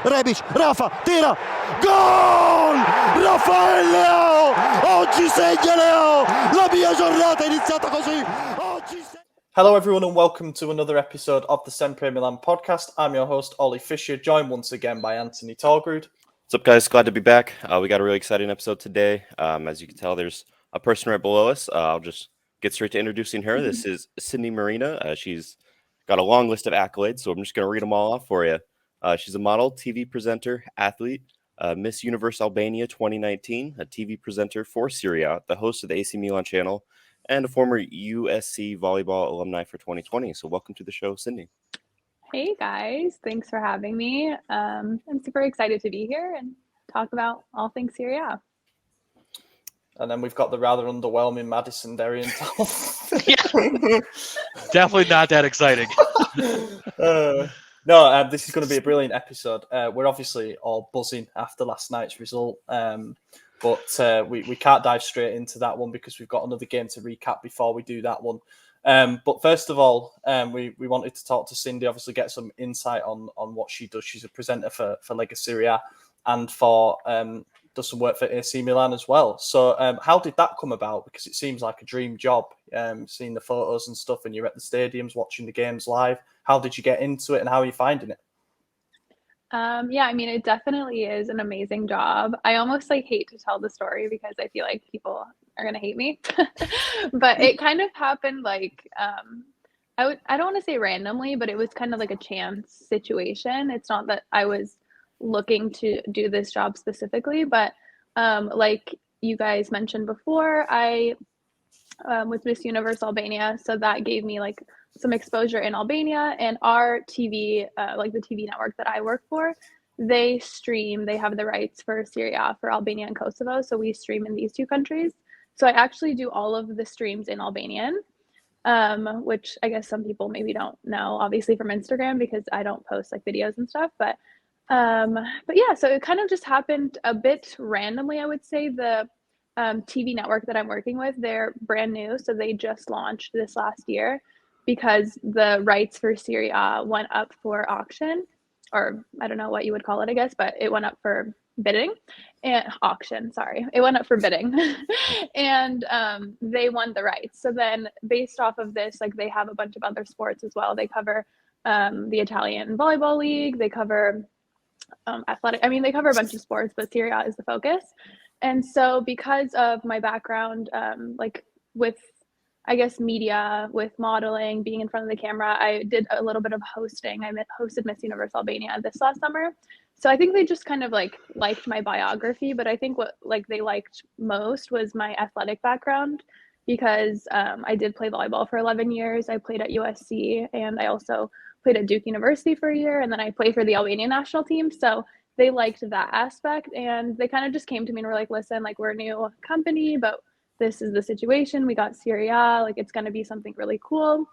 Rebic, Rafa, tira, gol! Rafael Leao! Oggi segna Leao! La mia giornata è iniziata così! Hello everyone and welcome to another episode of the SempreMilan podcast. I'm your host, Ollie Fisher, joined once again by Anthony Torgrud. What's up, guys? Glad to be back. We got a really exciting episode today. As you can tell, there's a person right below us. I'll just get straight to introducing her. This is Cindy Marina. She's got a long list of accolades, so I'm just going to read them all off for you. She's a model, TV presenter, athlete, Miss Universe Albania 2019, a TV presenter for Serie A, the host of the AC Milan channel, and a former USC volleyball alumni for 2020. So welcome to the show, Cindy. Hey guys, thanks for having me. I'm super excited to be here and talk about all things Serie A. And then we've got the rather underwhelming Madison Darian. Definitely not that exciting. No, this is going to be a brilliant episode. We're obviously all buzzing after last night's result, but we can't dive straight into that one because we've got another game to recap before we do that one. But first of all, we wanted to talk to Cindy, obviously get some insight on what she does. She's a presenter for Lega Serie A and does some work for AC Milan as well. So how did that come about? Because it seems like a dream job, seeing the photos and stuff, and you're at the stadiums watching the games live. How did you get into it and how are you finding it? Yeah, I mean, it definitely is an amazing job. I almost hate to tell the story because I feel like people are going to hate me, but it kind of happened I don't want to say randomly, but it was kind of like a chance situation. It's not that I was looking to do this job specifically, but like you guys mentioned before, I was Miss Universe Albania, so that gave me some exposure in Albania, and our TV, the TV network that I work for, they have the rights for Serie A for Albania and Kosovo, so we stream in these two countries. So I actually do all of the streams in Albanian, which I guess some people maybe don't know, obviously from Instagram, because I don't post videos and stuff, but yeah, so it kind of just happened a bit randomly, I would say. The TV network that I'm working with, they're brand new, so they just launched this last year because the rights for Serie A went up for auction, or I don't know what you would call it, I guess, but it went up for bidding and auction. Sorry, it went up for bidding, and they won the rights. So then, based off of this, they have a bunch of other sports as well. They cover the Italian volleyball league. They cover athletic. I mean, they cover a bunch of sports, but Serie A is the focus. And so, because of my background, with, I guess, media, with modeling, being in front of the camera, I did a little bit of hosting. I hosted Miss Universe Albania this last summer. So I think they just kind of liked my biography, but I think what they liked most was my athletic background, because I did play volleyball for 11 years. I played at USC, and I also played at Duke University for a year, and then I played for the Albanian national team. So they liked that aspect, and they kind of just came to me and were like, listen, we're a new company, but this is the situation. We got Serie A, it's going to be something really cool.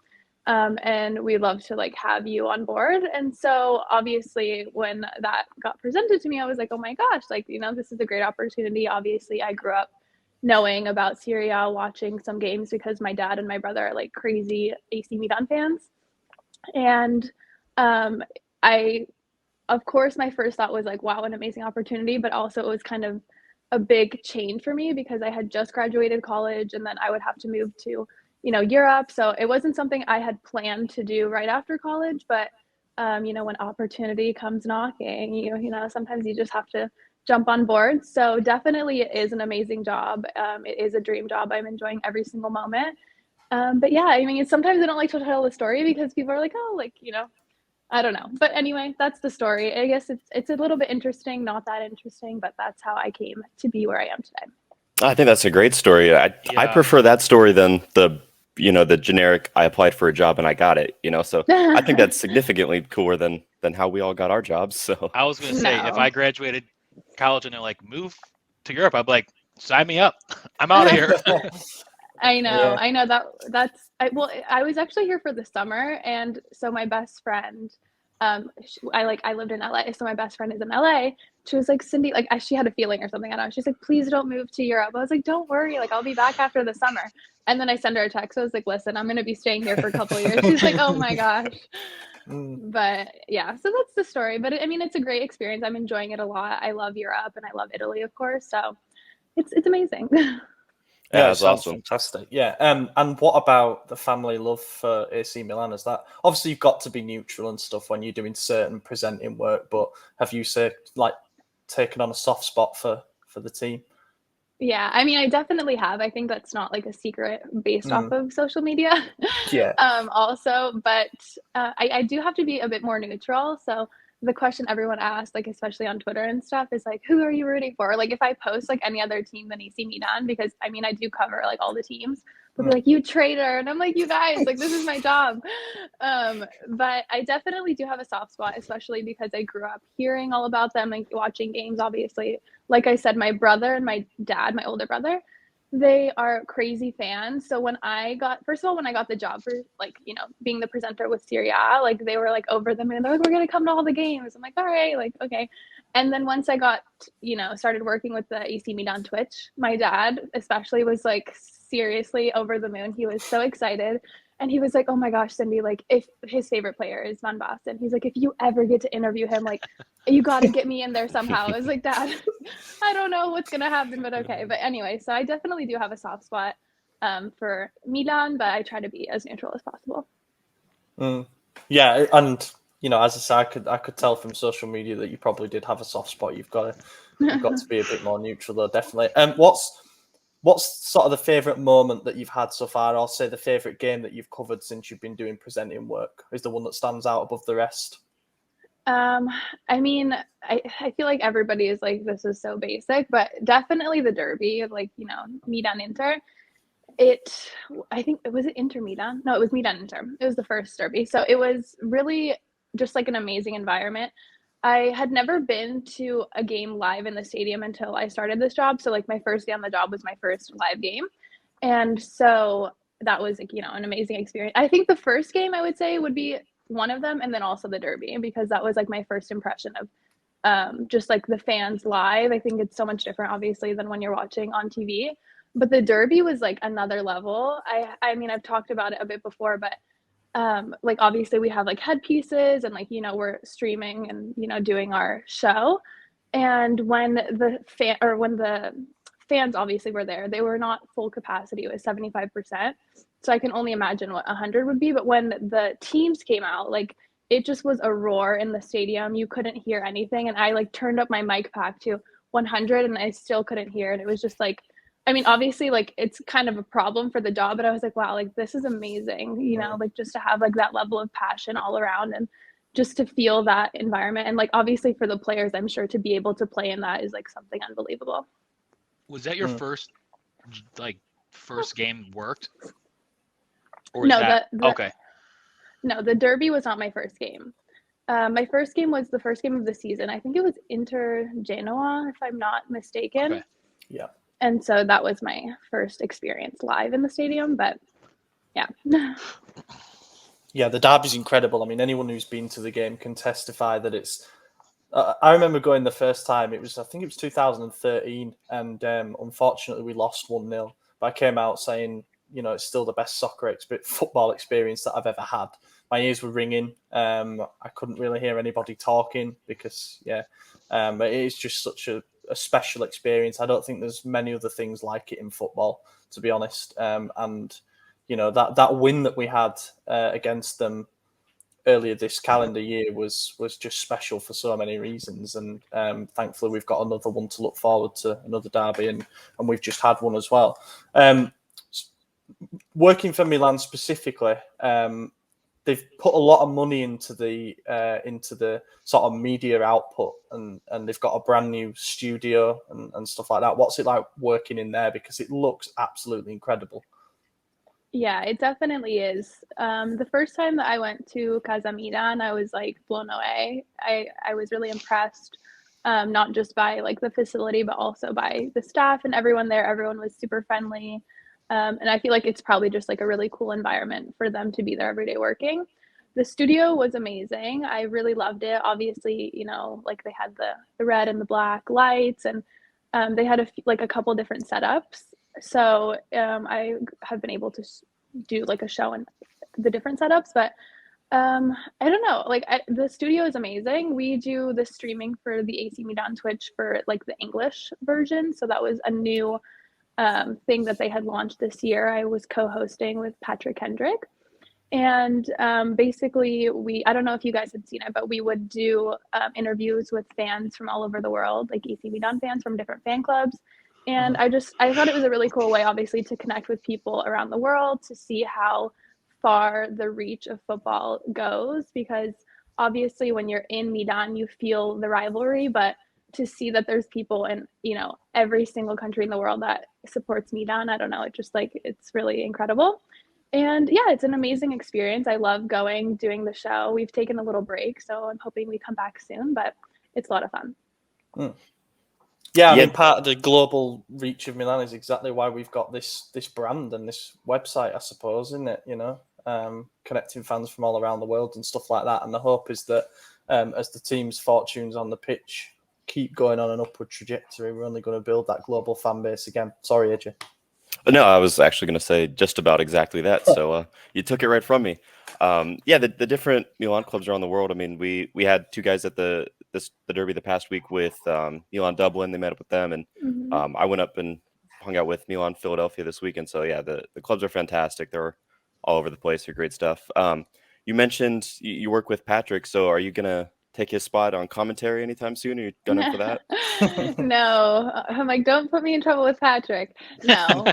And we'd love to have you on board. And so obviously when that got presented to me, I was like, oh my gosh, this is a great opportunity. Obviously I grew up knowing about Serie A, watching some games because my dad and my brother are crazy AC Milan fans. And of course, my first thought was wow, an amazing opportunity, but also it was kind of a big change for me because I had just graduated college and then I would have to move to, Europe. So it wasn't something I had planned to do right after college, but, when opportunity comes knocking, sometimes you just have to jump on board. So definitely it is an amazing job. It is a dream job. I'm enjoying every single moment. But yeah, I mean, sometimes I don't like to tell the story because people are like, oh, I don't know. But anyway, that's the story. I guess it's a little bit interesting, not that interesting, but that's how I came to be where I am today. I think that's a great story. I prefer that story than the generic, I applied for a job and I got it, so I think that's significantly cooler than how we all got our jobs. So I was going to say, if I graduated college and they're like, move to Europe, I'd be like, sign me up. I'm out of here. I know. I was actually here for the summer, and so my best friend, I lived in LA, so my best friend is in LA. She was like, Cindy, she had a feeling or something. I don't know. She's like, please don't move to Europe. I was like, don't worry, I'll be back after the summer. And then I sent her a text. I was like, listen, I'm going to be staying here for a couple of years. She's like, oh my gosh. But yeah, so that's the story. But I mean, it's a great experience. I'm enjoying it a lot. I love Europe and I love Italy, of course. So it's amazing. Yeah, that's it sounds awesome. fantastic. Yeah, and what about the family love for AC Milan? Is that obviously you've got to be neutral and stuff when you're doing certain presenting work, but have you taken on a soft spot for the team? Yeah, I mean, I definitely have. I think that's not like a secret based off of social media. Yeah. Also, but I do have to be a bit more neutral. So the question everyone asks, like especially on Twitter and stuff, is like, who are you rooting for? Like if I post like any other team than AC Milan, because I mean I do cover like all the teams, they'll be like, you traitor, and I'm like, you guys, like this is my job. But I definitely do have a soft spot, especially because I grew up hearing all about them, like watching games, obviously. Like I said, my brother and my dad, my older brother, they are crazy fans. So when I got the job for like, you know, being the presenter with Serie A, like they were like over the moon. They're like, we're going to come to all the games. I'm like, all right, like, okay. And then once I got, you know, started working with the AC Milan Twitch, my dad especially was like seriously over the moon. He was so excited. And he was like, oh my gosh, Cindy, like if his favorite player is Van Basten, he's like, if you ever get to interview him, like you got to get me in there somehow. I was like, Dad, I don't know what's going to happen, but okay. But anyway, so I definitely do have a soft spot for Milan, but I try to be as neutral as possible. Yeah, and you know, as I said, I could tell from social media that you probably did have a soft spot. You've got to be a bit more neutral, though, definitely. What's sort of the favourite moment that you've had so far? I'll say the favourite game that you've covered since you've been doing presenting work is the one that stands out above the rest. I mean, I feel like everybody is like, this is so basic, but definitely the derby of like, you know, Milan Inter. I think it was Inter Milan. No, it was Milan Inter. It was the first derby. So it was really just like an amazing environment. I had never been to a game live in the stadium until I started this job. So like my first day on the job was my first live game. And so that was like, you know, an amazing experience. I think the first game I would say would be one of them, and then also the derby, because that was like my first impression of just like the fans live. I think it's so much different obviously than when you're watching on TV. But the derby was like another level. I mean, I've talked about it a bit before, but like obviously we have like headpieces and like, you know, we're streaming and, you know, doing our show. And when the fans obviously were there, they were not full capacity. It was 75%. So I can only imagine what 100 would be. But when the teams came out, like it just was a roar in the stadium. You couldn't hear anything. And I like turned up my mic pack to 100 and I still couldn't hear it. It was just like, I mean, obviously, like it's kind of a problem for the job, but I was like, wow, like this is amazing, you know, like just to have like that level of passion all around and just to feel that environment. And like obviously for the players, I'm sure to be able to play in that is like something unbelievable. Was that your first game worked? Or No, okay. No, the derby was not my first game. My first game was the first game of the season. I think it was Inter Genoa, if I'm not mistaken. Okay. Yeah. And so that was my first experience live in the stadium, but yeah. Yeah, the derby's incredible. I mean, anyone who's been to the game can testify that it's. I remember going the first time. I think it was 2013, and unfortunately we lost 1-0. But I came out saying, you know, it's still the best football experience that I've ever had. My ears were ringing. I couldn't really hear anybody talking because, it is just such a special experience. I don't think there's many other things like it in football, to be honest. And you know, that win that we had against them earlier this calendar year was just special for so many reasons. And thankfully we've got another one to look forward to, another derby, and we've just had one as well. Working for Milan specifically, they've put a lot of money into the sort of media output, and they've got a brand new studio and stuff like that. What's it like working in there? Because it looks absolutely incredible. Yeah, it definitely is. The first time that I went to Casa Milan, I was like blown away. I was really impressed, not just by like the facility, but also by the staff and everyone there. Everyone was super friendly. And I feel like it's probably just like a really cool environment for them to be there every day working. The studio was amazing. I really loved it. Obviously, you know, like they had the red and the black lights, and they had a couple different setups. So I have been able to do like a show in the different setups, but I don't know. Like the studio is amazing. We do the streaming for the AC Milan Twitch for like the English version. So that was a new thing that they had launched this year. I was co-hosting with Patrick Hendrick. And basically, I don't know if you guys had seen it, but we would do interviews with fans from all over the world, like AC Milan fans from different fan clubs. And I thought it was a really cool way, obviously, to connect with people around the world, to see how far the reach of football goes, because obviously when you're in Milan, you feel the rivalry, but to see that there's people in, every single country in the world that supports Milan, I don't know, it's really incredible. And yeah, it's an amazing experience. I love doing the show. We've taken a little break, so I'm hoping we come back soon, but it's a lot of fun. Yeah, I mean, part of the global reach of Milan is exactly why we've got this brand and this website, I suppose, isn't it? Connecting fans from all around the world and stuff like that. And the hope is that as the team's fortunes on the pitch keep going on an upward trajectory, we're only going to build that global fan base again. Sorry, AJ. No, I was actually going to say just about exactly that. So you took it right from me. The different Milan clubs around the world. I mean, we had two guys at the derby the past week with Milan Dublin. They met up with them, and I went up and hung out with Milan Philadelphia this weekend. So yeah, the clubs are fantastic. They're all over the place. They're great stuff. You mentioned you work with Patrick. So are you gonna take his spot on commentary anytime soon? Are you gunning for that? No, I'm like, don't put me in trouble with Patrick. No,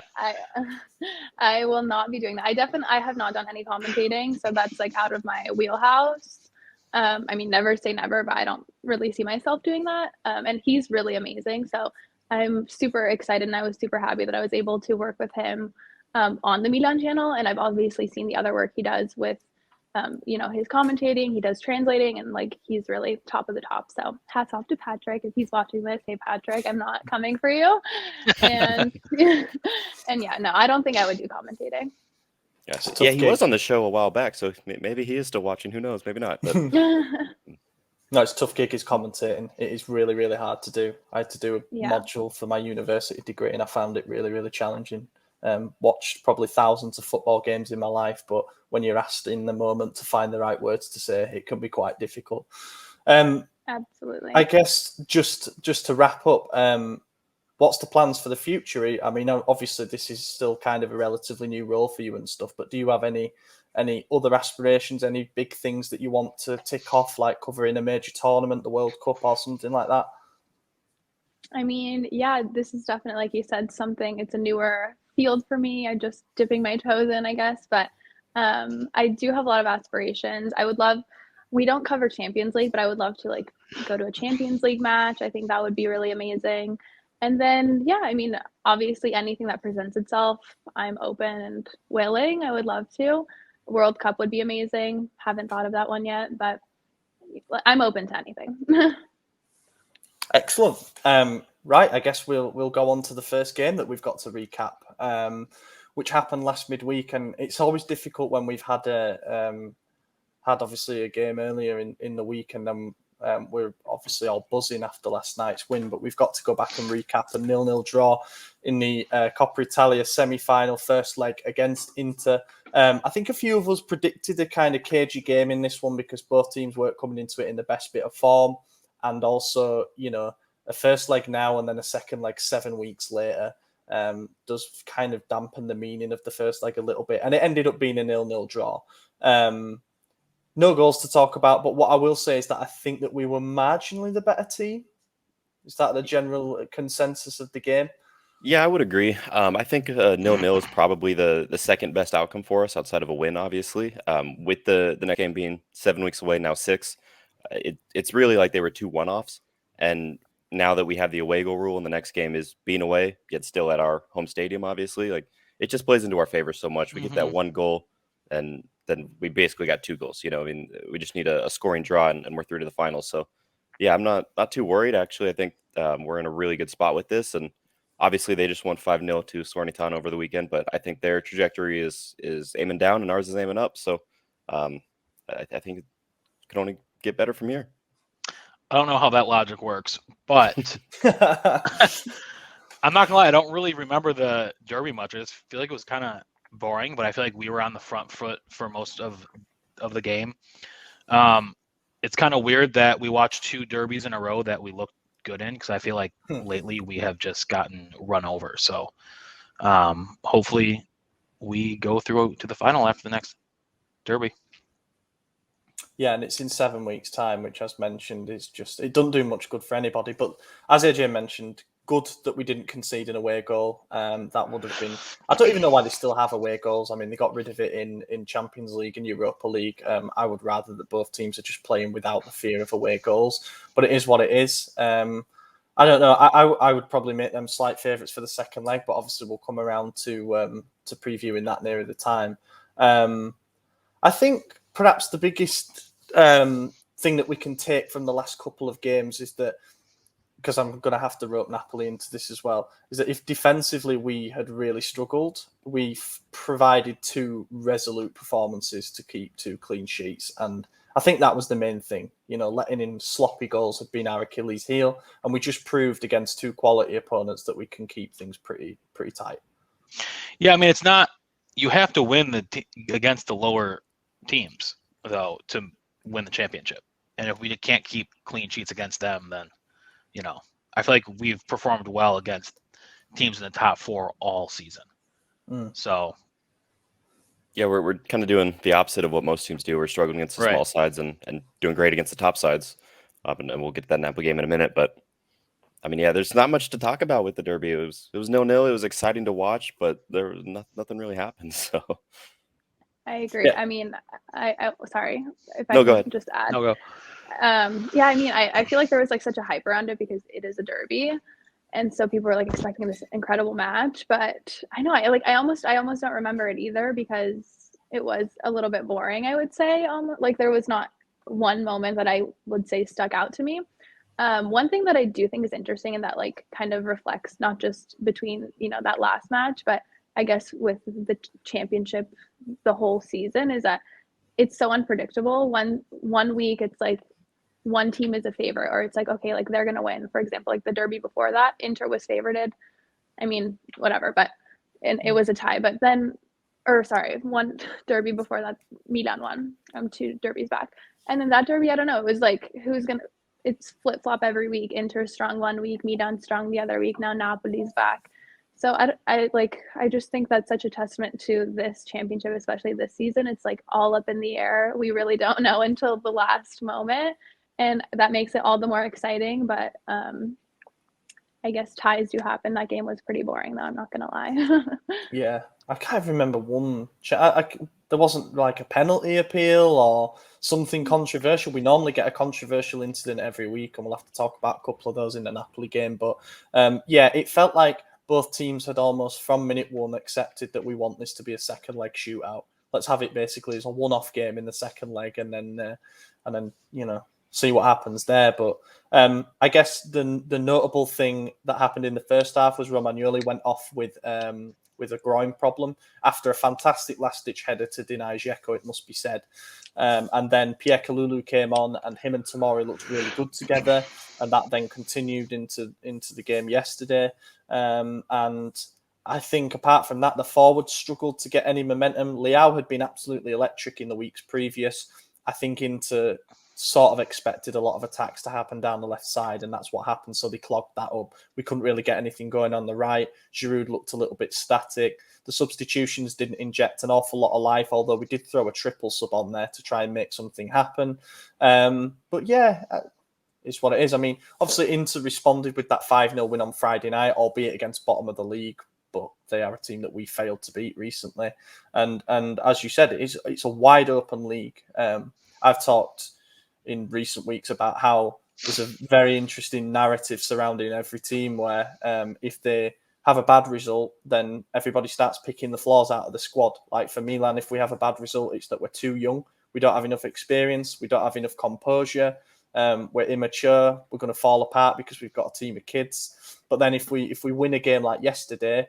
I will not be doing that. I have not done any commentating, so that's like out of my wheelhouse. I mean, never say never, but I don't really see myself doing that. And he's really amazing, so I'm super excited, and I was super happy that I was able to work with him on the Milan channel. And I've obviously seen the other work he does with his commentating. He does translating, and like he's really top of the top. So hats off to Patrick. If he's watching this, hey Patrick, I'm not coming for you. And and yeah, no, I don't think I would do commentating. Yes. Yeah, he was on the show a while back, so maybe he is still watching. Who knows? Maybe not. But no, it's a tough gig is commentating. It is really, really hard to do. I had to do a module for my university degree, and I found it really, really challenging. Watched probably thousands of football games in my life, but when you're asked in the moment to find the right words to say, it can be quite difficult. Absolutely. I guess just to wrap up, what's the plans for the future? I mean, obviously this is still kind of a relatively new role for you and stuff, but do you have any other aspirations, any big things that you want to tick off, like covering a major tournament, the World Cup or something like that? I mean, yeah, this is definitely, like you said, it's a newer field for me. I'm just dipping my toes in, I guess, but I do have a lot of aspirations. We don't cover Champions League, but I would love to like go to a Champions League match. I think that would be really amazing. And then, yeah, I mean, obviously anything that presents itself, I'm open and willing. I would love to. World Cup would be amazing. Haven't thought of that one yet, but I'm open to anything. Excellent. Right, I guess we'll go on to the first game that we've got to recap, which happened last midweek, and it's always difficult when we've had obviously a game earlier in the week, and then we're obviously all buzzing after last night's win, but we've got to go back and recap a 0-0 draw in the Coppa Italia semi-final first leg against Inter. I think a few of us predicted a kind of cagey game in this one because both teams weren't coming into it in the best bit of form, and also, a first leg now and then a second leg 7 weeks later does kind of dampen the meaning of the first leg a little bit, and it ended up being a 0-0 draw. No goals to talk about, but what I will say is that I think that we were marginally the better team. Is that the general consensus of the game? Yeah, I would agree. I think 0-0 is probably the second best outcome for us outside of a win, obviously. With the next game being 7 weeks away, now 6, it's really like they were 2 one-offs. And now that we have the away goal rule and the next game is being away, yet still at our home stadium, obviously, like it just plays into our favor so much. We get that 1 goal, and then we basically got 2 goals. I mean, we just need a scoring draw, and we're through to the finals. So, yeah, I'm not too worried, actually. I think we're in a really good spot with this. And obviously, they just won 5-0 to Salernitana over the weekend, but I think their trajectory is aiming down and ours is aiming up. So I think it can only get better from here. I don't know how that logic works, but I'm not gonna lie, I don't really remember the derby much. I just feel like it was kind of boring, but I feel like we were on the front foot for most of of the game. It's kind of weird that we watched 2 derbies in a row that we looked good in, because I feel like lately we have just gotten run over. So hopefully we go through to the final after the next derby. Yeah, and it's in 7 weeks' time, which, as mentioned, is just, it doesn't do much good for anybody. But as AJ mentioned, good that we didn't concede an away goal. That would have been, I don't even know why they still have away goals. I mean, they got rid of it in Champions League and Europa League. I would rather that both teams are just playing without the fear of away goals. But it is what it is. I don't know. I would probably make them slight favourites for the second leg, but obviously we'll come around to previewing that nearer the time. I think perhaps the biggest thing that we can take from the last couple of games is that, because I'm going to have to rope Napoli into this as well, is that if defensively we had really struggled, we've provided 2 resolute performances to keep 2 clean sheets. And I think that was the main thing. Letting in sloppy goals had been our Achilles heel, and we just proved against 2 quality opponents that we can keep things pretty tight. Yeah, I mean, it's not, you have to win against the lower teams, though, to win the championship. And if we can't keep clean sheets against them, then, I feel like we've performed well against teams in the top 4 all season. So yeah, we're kind of doing the opposite of what most teams do. We're struggling against the small sides and doing great against the top sides. And we'll get to that Napoli game in a minute. But I mean, yeah, there's not much to talk about with the derby. It was 0-0. It was exciting to watch, but there was nothing really happened. So I agree. Yeah. I mean, I sorry if I No, go can ahead. just add. no go. Yeah, I mean, I feel like there was like such a hype around it because it is a derby, and so people were like expecting this incredible match. But I know, I almost don't remember it either, because it was a little bit boring, I would say. Like there was not one moment that I would say stuck out to me. One thing that I do think is interesting, and that like kind of reflects not just between that last match, but I guess with the championship the whole season, is that it's so unpredictable. One week it's like one team is a favorite, or it's like, okay, like they're gonna win. For example, like the derby before that, Inter was favorited. I mean, whatever, but and it was a tie. But then, or sorry, one derby before that, Milan won. 2 derbies back, and then that derby, I don't know. It was like, who's gonna? It's flip flop every week. Inter strong one week, Milan strong the other week. Now Napoli's back. So I just think that's such a testament to this championship, especially this season. It's like all up in the air. We really don't know until the last moment, and that makes it all the more exciting. But I guess ties do happen. That game was pretty boring, though. I'm not gonna lie. Yeah, I can't remember one. There wasn't like a penalty appeal or something controversial. We normally get a controversial incident every week, and we'll have to talk about a couple of those in the Napoli game. But yeah, it felt like both teams had almost from minute 1 accepted that we want this to be a second leg shootout. Let's have it basically as a one-off game in the second leg, and then see what happens there. But I guess the notable thing that happened in the first half was Romagnoli went off with a groin problem after a fantastic last-ditch header to deny Dzeko, it must be said. And then Pierre Kalulu came on, and him and Tomori looked really good together, and that then continued into the game yesterday. And I think apart from that, the forwards struggled to get any momentum. Leao had been absolutely electric in the weeks previous. I think Inter sort of expected a lot of attacks to happen down the left side, and that's what happened. So they clogged that up. We couldn't really get anything going on the right. Giroud looked a little bit static. The substitutions didn't inject an awful lot of life, although we did throw a triple sub on there to try and make something happen. But yeah, it's what it is. I mean, obviously Inter responded with that 5-0 win on Friday night, albeit against bottom of the league, but they are a team that we failed to beat recently. And as you said, it's a wide open league. I've talked in recent weeks about how there's a very interesting narrative surrounding every team where if they have a bad result, then everybody starts picking the flaws out of the squad. Like for Milan, if we have a bad result, it's that we're too young. We don't have enough experience. We don't have enough composure. We're immature. We're going to fall apart because we've got a team of kids. But then if we win a game like yesterday,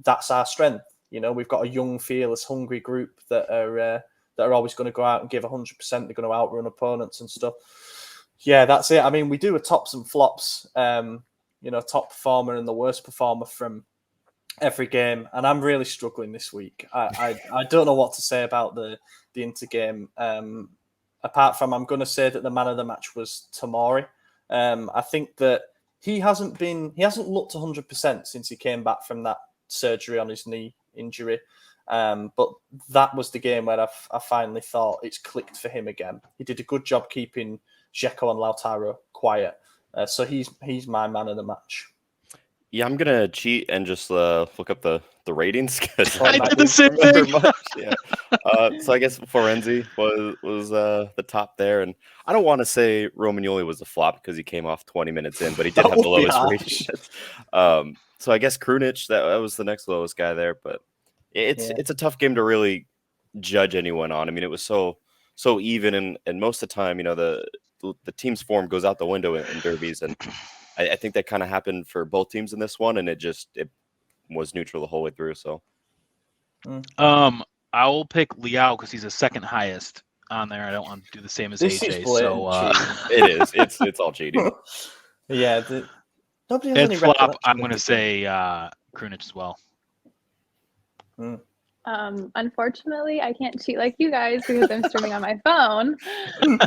that's our strength. We've got a young, fearless, hungry group that are always going to go out and give 100%. They're going to outrun opponents and stuff. Yeah, that's it. I mean, we do a tops and flops, top performer and the worst performer from every game, and I'm really struggling this week. I don't know what to say about the Inter game. Apart from, I'm going to say that the man of the match was Tomori. I think that he hasn't looked 100% since he came back from that surgery on his knee injury. But that was the game where I finally thought it's clicked for him again. He did a good job keeping Dzeko and Lautaro quiet. So he's my man of the match. Yeah, I'm gonna cheat and just look up the ratings because I did the same remember thing. much. Yeah. So I guess Florenzi was the top there, and I don't want to say Romagnoli was a flop because he came off 20 minutes in, but he did That have the would be lowest harsh. rating. So I guess Krunic that was the next lowest guy there, but it's a tough game to really judge anyone on. I mean, it was so even, and most of the time, the team's form goes out the window in derbies, and I think that kind of happened for both teams in this one, and it was neutral the whole way through. So, I will pick Liao because he's the second highest on there. I don't want to do the same as This AJ. is blatant it is. It's all cheating. Yeah, nobody has And any flop, recollection I'm of going to the say Krunic as well. Unfortunately, I can't cheat like you guys because I'm streaming on my phone.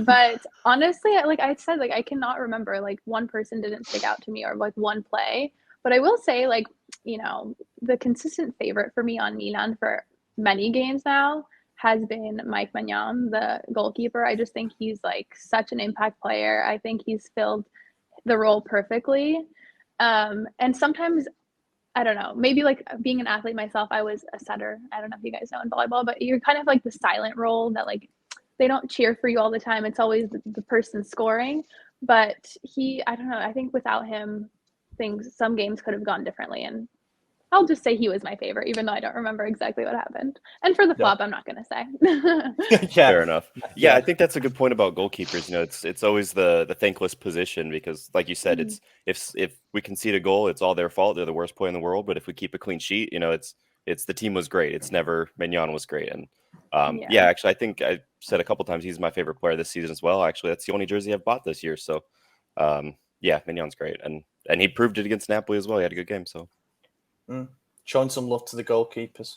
But honestly, like I said, like I cannot remember like one person didn't stick out to me or like one play. But I will say, like, the consistent favorite for me on Milan for many games now has been Mike Maignan, the goalkeeper. I just think he's like such an impact player. I think he's filled the role perfectly. And sometimes, I don't know, maybe like being an athlete myself, I was a setter. I don't know if you guys know in volleyball, but you're kind of like the silent role that like they don't cheer for you all the time. It's always the person scoring. But I don't know, I think without him, some games could have gone differently. And I'll just say he was my favorite, even though I don't remember exactly what happened. And for the flop, I'm not going to say. Fair enough. Yeah, I think that's a good point about goalkeepers. It's always the thankless position because, like you said, it's if we concede a goal, it's all their fault. They're the worst player in the world. But if we keep a clean sheet, it's the team was great. It's never Maignan was great. And actually, I think I said a couple times he's my favorite player this season as well. Actually, that's the only jersey I've bought this year. So, Magnan's great, and he proved it against Napoli as well. He had a good game. So. Showing some love to the goalkeepers.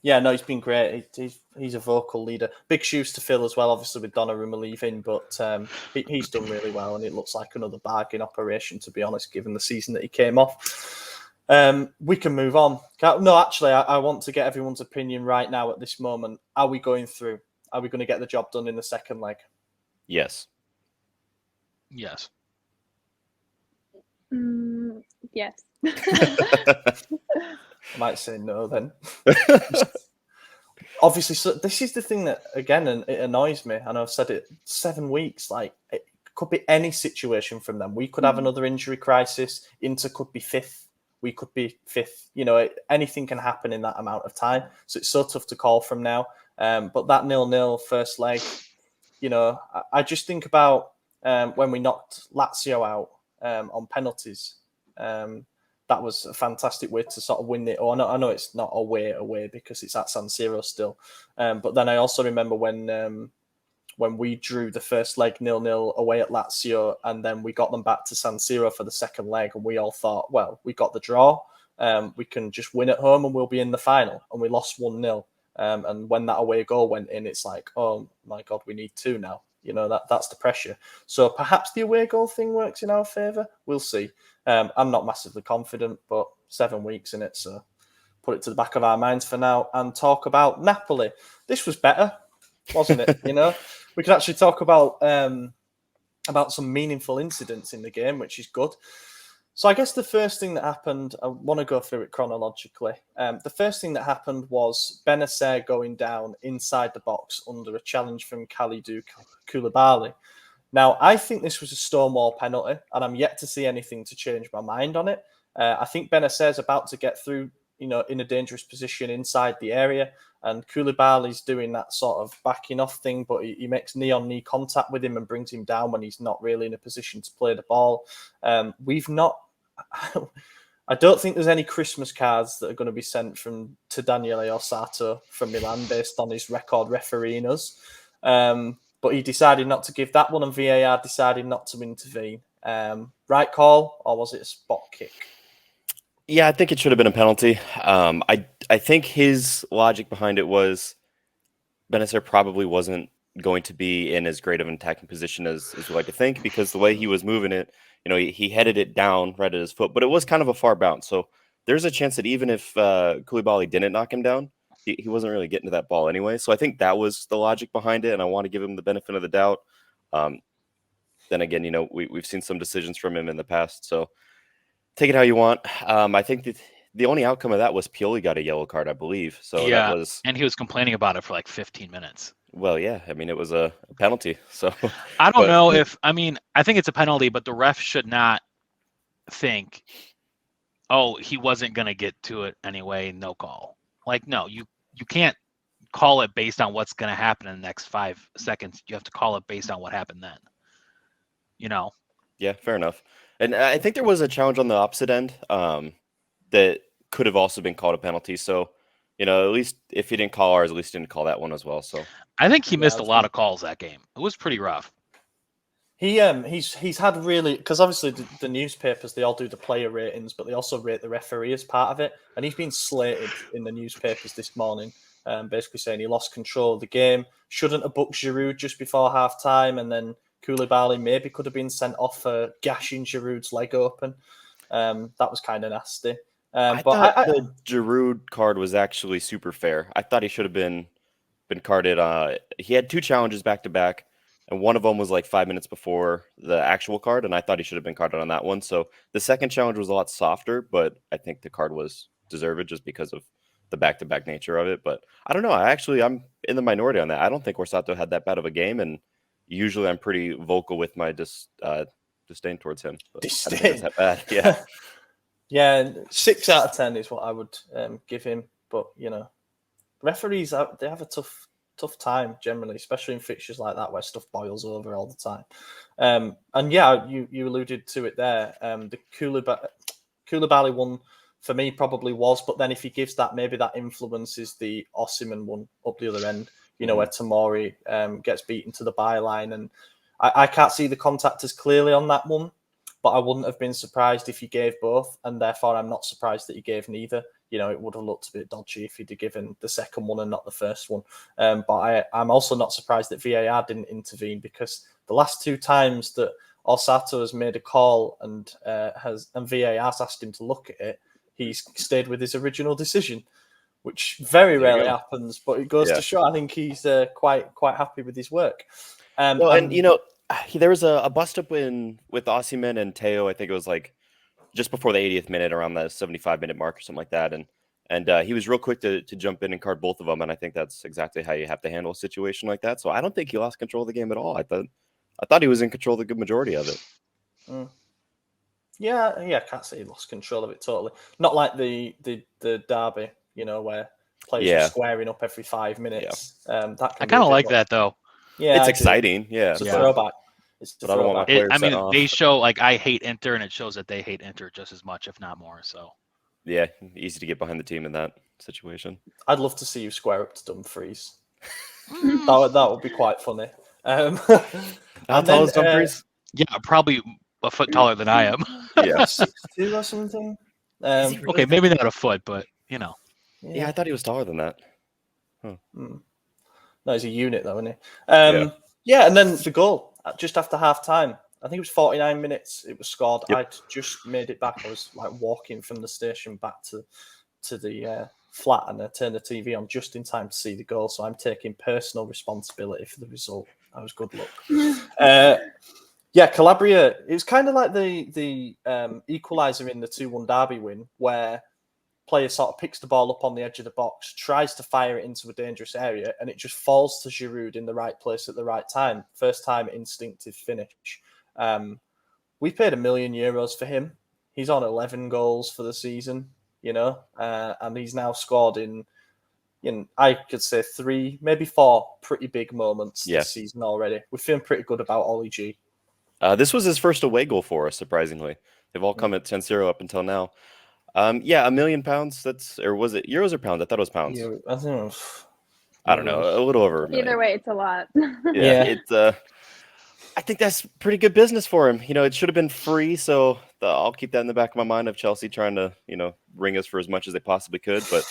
He's been great. He's a vocal leader. Big shoes to fill as well, obviously, with Donnarumma leaving, but he's done really well, and it looks like another bargain operation, to be honest, given the season that he came off. We can move on. No, actually, I want to get everyone's opinion right now at this moment. Are we going through? Are we going to get the job done in the second leg? Yes. Yes. Yes. I might say no then. Obviously, so this is the thing that, again, and it annoys me. I know I've said it 7 weeks. Like, it could be any situation from them. We could have another injury crisis. Inter could be fifth. We could be fifth. Anything can happen in that amount of time. So it's so tough to call from now. But that 0-0 first leg, I just think about when we knocked Lazio out on penalties. That was a fantastic way to sort of win it. I know it's not away because it's at San Siro still. But then I also remember when we drew the first leg 0-0 away at Lazio, and then we got them back to San Siro for the second leg, and we all thought, well, we got the draw. We can just win at home and we'll be in the final. And we lost 1-0. And when that away goal went in, it's like, oh my God, we need 2 now. That's the pressure. So perhaps the away goal thing works in our favour. We'll see. I'm not massively confident, but 7 weeks in it, so put it to the back of our minds for now and talk about Napoli. This was better, wasn't it? We could actually talk about some meaningful incidents in the game, which is good. So I guess the first thing that happened, I want to go through it chronologically. The first thing that happened was Benacer going down inside the box under a challenge from Kalidou Koulibaly. Now, I think this was a Stonewall penalty, and I'm yet to see anything to change my mind on it. I think Benacer is about to get through, in a dangerous position inside the area, and Koulibaly's doing that sort of backing off thing, but he makes knee-on-knee contact with him and brings him down when he's not really in a position to play the ball. I don't think there's any Christmas cards that are going to be sent to Daniele Orsato from Milan based on his record refereeing us. But he decided not to give that one, and VAR decided not to intervene. Right call, or was it a spot kick? Yeah, I think it should have been a penalty. I think his logic behind it was Benacer probably wasn't going to be in as great of an attacking position as we like to think, because the way he was moving it, he headed it down right at his foot, but it was kind of a far bounce. So there's a chance that even if Koulibaly didn't knock him down, he wasn't really getting to that ball anyway. So I think that was the logic behind it, and I want to give him the benefit of the doubt. Then again, we've seen some decisions from him in the past, so take it how you want. I think that the only outcome of that was Pioli got a yellow card, I believe. So that was, and he was complaining about it for like 15 minutes. well, yeah. I mean, it was a penalty. So I don't know I think it's a penalty, but the ref should not think, oh, he wasn't going to get to it anyway, no call. Like, no, you can't call it based on what's going to happen in the next 5 seconds. You have to call it based on what happened then. Yeah, fair enough. And I think there was a challenge on the opposite end that could have also been called a penalty. So, at least if he didn't call ours, at least he didn't call that one as well. So I think he missed a lot of calls that game. It was pretty rough. He's had really, because obviously the newspapers, they all do the player ratings, but they also rate the referee as part of it. And he's been slated in the newspapers this morning, basically saying he lost control of the game, shouldn't have booked Giroud just before half time, and then Koulibaly maybe could have been sent off for gashing Giroud's leg open. That was kind of nasty. I thought the Giroud card was actually super fair. I thought he should have been carded. He had 2 challenges back to back, and one of them was like 5 minutes before the actual card, and I thought he should have been carded on that one. So the second challenge was a lot softer, but I think the card was deserved just because of the back-to-back nature of it. But I don't know. I'm in the minority on that. I don't think Orsato had that bad of a game, and usually I'm pretty vocal with my disdain towards him. But disdain. I don't think it's that bad. Yeah. Yeah, 6 out of 10 is what I would give him. But, referees, they have a tough time generally, especially in fixtures like that where stuff boils over all the time. And yeah, you alluded to it there. The Koulibaly one for me probably was, but then if he gives that, maybe that influences the Osimhen one up the other end, where Tomori gets beaten to the byline. And I can't see the contact as clearly on that one, but I wouldn't have been surprised if he gave both, and therefore I'm not surprised that he gave neither. It would have looked a bit dodgy if he'd have given the second one and not the first one. But I'm also not surprised that VAR didn't intervene, because the last 2 times that Orsato has made a call and VAR has asked him to look at it, he's stayed with his original decision, which very rarely happens. But it goes to show, I think he's quite happy with his work. There was a bust up with Osimhen and Teo. I think it was like just before the 80th minute, around the 75-minute mark or something like that. And he was real quick to jump in and card both of them. And I think that's exactly how you have to handle a situation like that. So I don't think he lost control of the game at all. I thought he was in control of the good majority of it. Yeah, I can't say he lost control of it totally. Not like the derby, where players are squaring up every 5 minutes. I kind of like that though. Yeah, it's exciting. Yeah, it's a throwback. But I don't want my players they show like I hate Inter, and it shows that they hate Inter just as much, if not more. So yeah, easy to get behind the team in that situation. I'd love to see you square up to Dumfries. that would be quite funny. How tall is Dumfries? Yeah, probably a foot taller than I am. Yeah, 6'2" or something. Really okay, maybe not a foot, but Yeah, I thought he was taller than that. No, he's a unit though, isn't he? Yeah, and then the goal just after half time. I think it was 49 minutes. It was scored. Yep. I'd just made it back. I was like walking from the station back to the flat, and I turned the TV on just in time to see the goal. So I'm taking personal responsibility for the result. That was good luck. Calabria. It was kind of like the equaliser in the 2-1 derby win, where player sort of picks the ball up on the edge of the box, tries to fire it into a dangerous area, and it just falls to Giroud in the right place at the right time. First time instinctive finish. We paid €1 million for him. He's on 11 goals for the season, and he's now scored in I could say 3, maybe 4 pretty big moments this season already. We're feeling pretty good about Ollie G. This was his first away goal for us, surprisingly. They've all come at 10-0 up until now. £1 million. Or was it euros or pounds? I thought it was pounds. I don't know, a little over $1 million. Either way, it's a lot. It's I think that's pretty good business for him. It should have been free, so I'll keep that in the back of my mind of Chelsea trying to, ring us for as much as they possibly could. But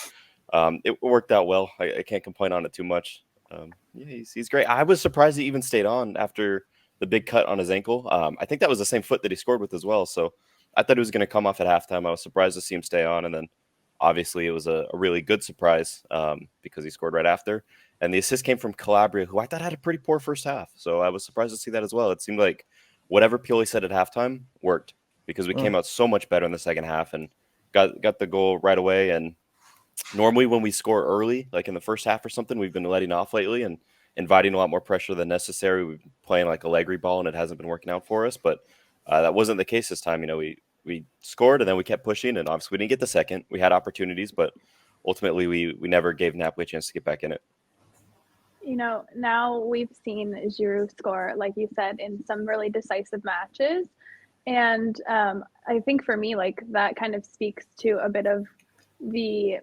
it worked out well. I can't complain on it too much. Yeah, he's great. I was surprised he even stayed on after the big cut on his ankle. I think that was the same foot that he scored with as well. So I thought he was going to come off at halftime. I was surprised to see him stay on, and then obviously it was a really good surprise because he scored right after. And the assist came from Calabria, who I thought had a pretty poor first half. So I was surprised to see that as well. It seemed like whatever Pioli said at halftime worked because we came out so much better in the second half and got the goal right away. And normally when we score early, like in the first half or something, we've been letting off lately and inviting a lot more pressure than necessary. We've been playing like Allegri ball, and it hasn't been working out for us. But that wasn't the case this time. We scored, and then we kept pushing, and obviously we didn't get the second. We had opportunities, but ultimately we never gave Napoli a chance to get back in it. Now we've seen Giroud score, like you said, in some really decisive matches. And I think for me, like that kind of speaks to a bit of the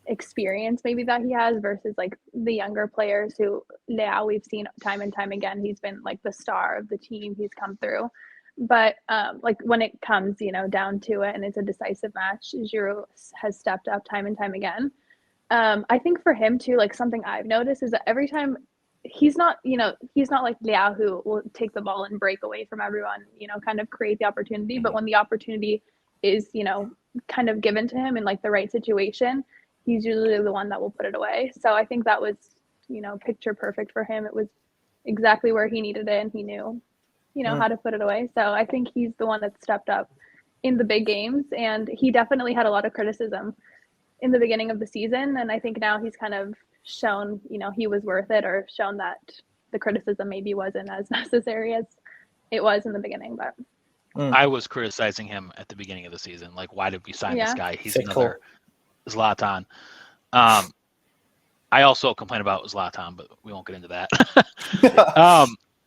experience maybe that he has versus like the younger players who Leao, we've seen time and time again. He's been like the star of the team. He's come through. But like when it comes, down to it and it's a decisive match, Giroud has stepped up time and time again. I think for him too, like something I've noticed is that every time he's not like Leao who will take the ball and break away from everyone, kind of create the opportunity. But when the opportunity is, kind of given to him in like the right situation, he's usually the one that will put it away. So I think that was, picture perfect for him. It was exactly where he needed it and he knew, how to put it away. So I think he's the one that stepped up in the big games, and he definitely had a lot of criticism in the beginning of the season. And I think now he's kind of shown, he was worth it, or shown that the criticism maybe wasn't as necessary as it was in the beginning. But I was criticizing him at the beginning of the season. Like, why did we sign this guy? He's another Zlatan. I also complain about Zlatan, but we won't get into that.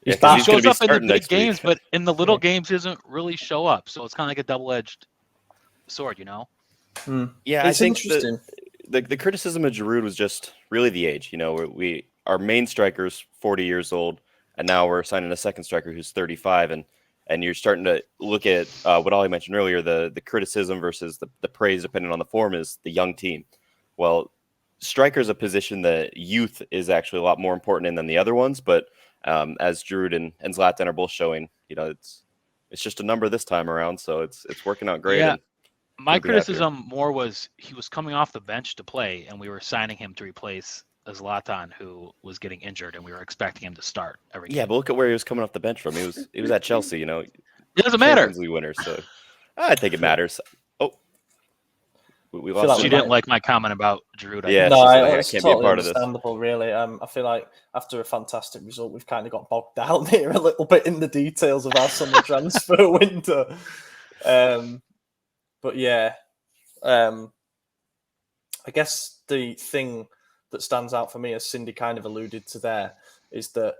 He shows up in the big games, but in the little games, he doesn't really show up. So it's kind of like a double-edged sword, Yeah, I think the criticism of Giroud was just really the age. Our main striker's 40 years old, and now we're signing a second striker who's 35, and you're starting to look at what Ollie mentioned earlier, the criticism versus the praise, depending on the form, is the young team. Well, striker's a position that youth is actually a lot more important in than the other ones, but as Giroud and Zlatan are both showing, it's just a number this time around, so it's working out great. Yeah. And my criticism more was he was coming off the bench to play, and we were signing him to replace Zlatan, who was getting injured, and we were expecting him to start every game. Yeah, but look at where he was coming off the bench from. He was at Chelsea, It doesn't matter. Champions League winner, so I think it matters. Oh, we lost. Like you didn't like my comment about Giroud. Yeah, no, I it's can't totally be a part of this. Understandable, really. I feel like after a fantastic result, we've kind of got bogged down here a little bit in the details of our summer transfer window. But yeah, I guess the thing that stands out for me, as Cindy kind of alluded to there, is that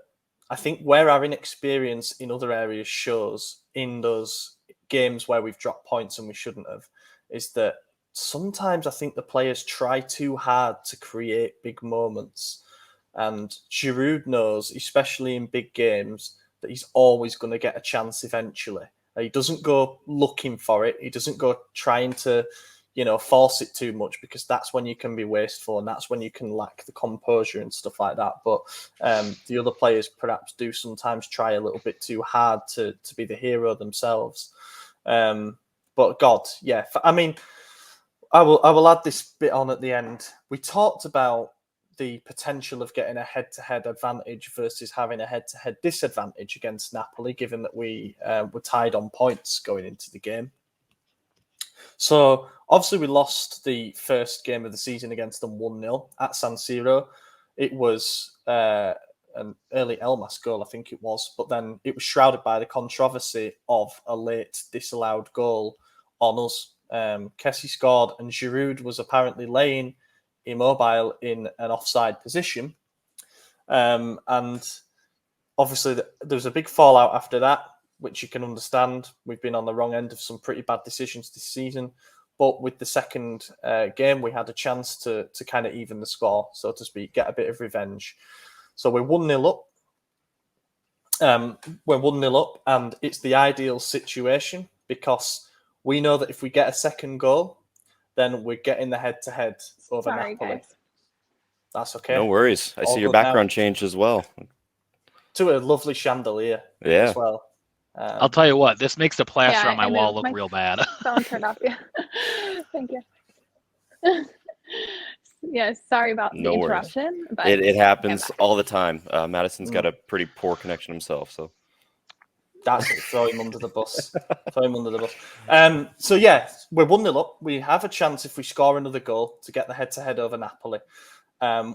I think where our inexperience in other areas shows in those games where we've dropped points and we shouldn't have, is that sometimes I think the players try too hard to create big moments. And Giroud knows, especially in big games, that he's always going to get a chance eventually. He doesn't go looking for it. He doesn't go trying to, force it too much, because that's when you can be wasteful and that's when you can lack the composure and stuff like that. But the other players perhaps do sometimes try a little bit too hard to be the hero themselves. But God, yeah, I mean, I will add this bit on at the end. We talked about the potential of getting a head-to-head advantage versus having a head-to-head disadvantage against Napoli, given that we were tied on points going into the game. So obviously we lost the first game of the season against them 1-0 at San Siro. It was an early Elmas goal, I think it was, but then it was shrouded by the controversy of a late disallowed goal on us. Kessie scored, and Giroud was apparently laying immobile in an offside position. And obviously there was a big fallout after that, which you can understand. We've been on the wrong end of some pretty bad decisions this season. But with the second game, we had a chance to kind of even the score, so to speak, get a bit of revenge. So we're 1-0 up. we're 1-0 up, and it's the ideal situation because we know that if we get a second goal, then we're getting the head-to-head over Sorry, Napoli. guys. That's okay. No worries. I All see your good now. background changed as well. To a lovely chandelier Yeah. as well. I'll tell you what, this makes the plaster Yeah, on my I wall moved look my real bad. phone turned off. Yeah. Thank you. Yeah, sorry about the No worries. interruption. But It happens back. all the time. Madison's got a pretty poor connection himself, so That's it. Throw him under the bus. Throw him under the bus. So yeah, we're 1-0 up. We have a chance if we score another goal to get the head-to-head over Napoli.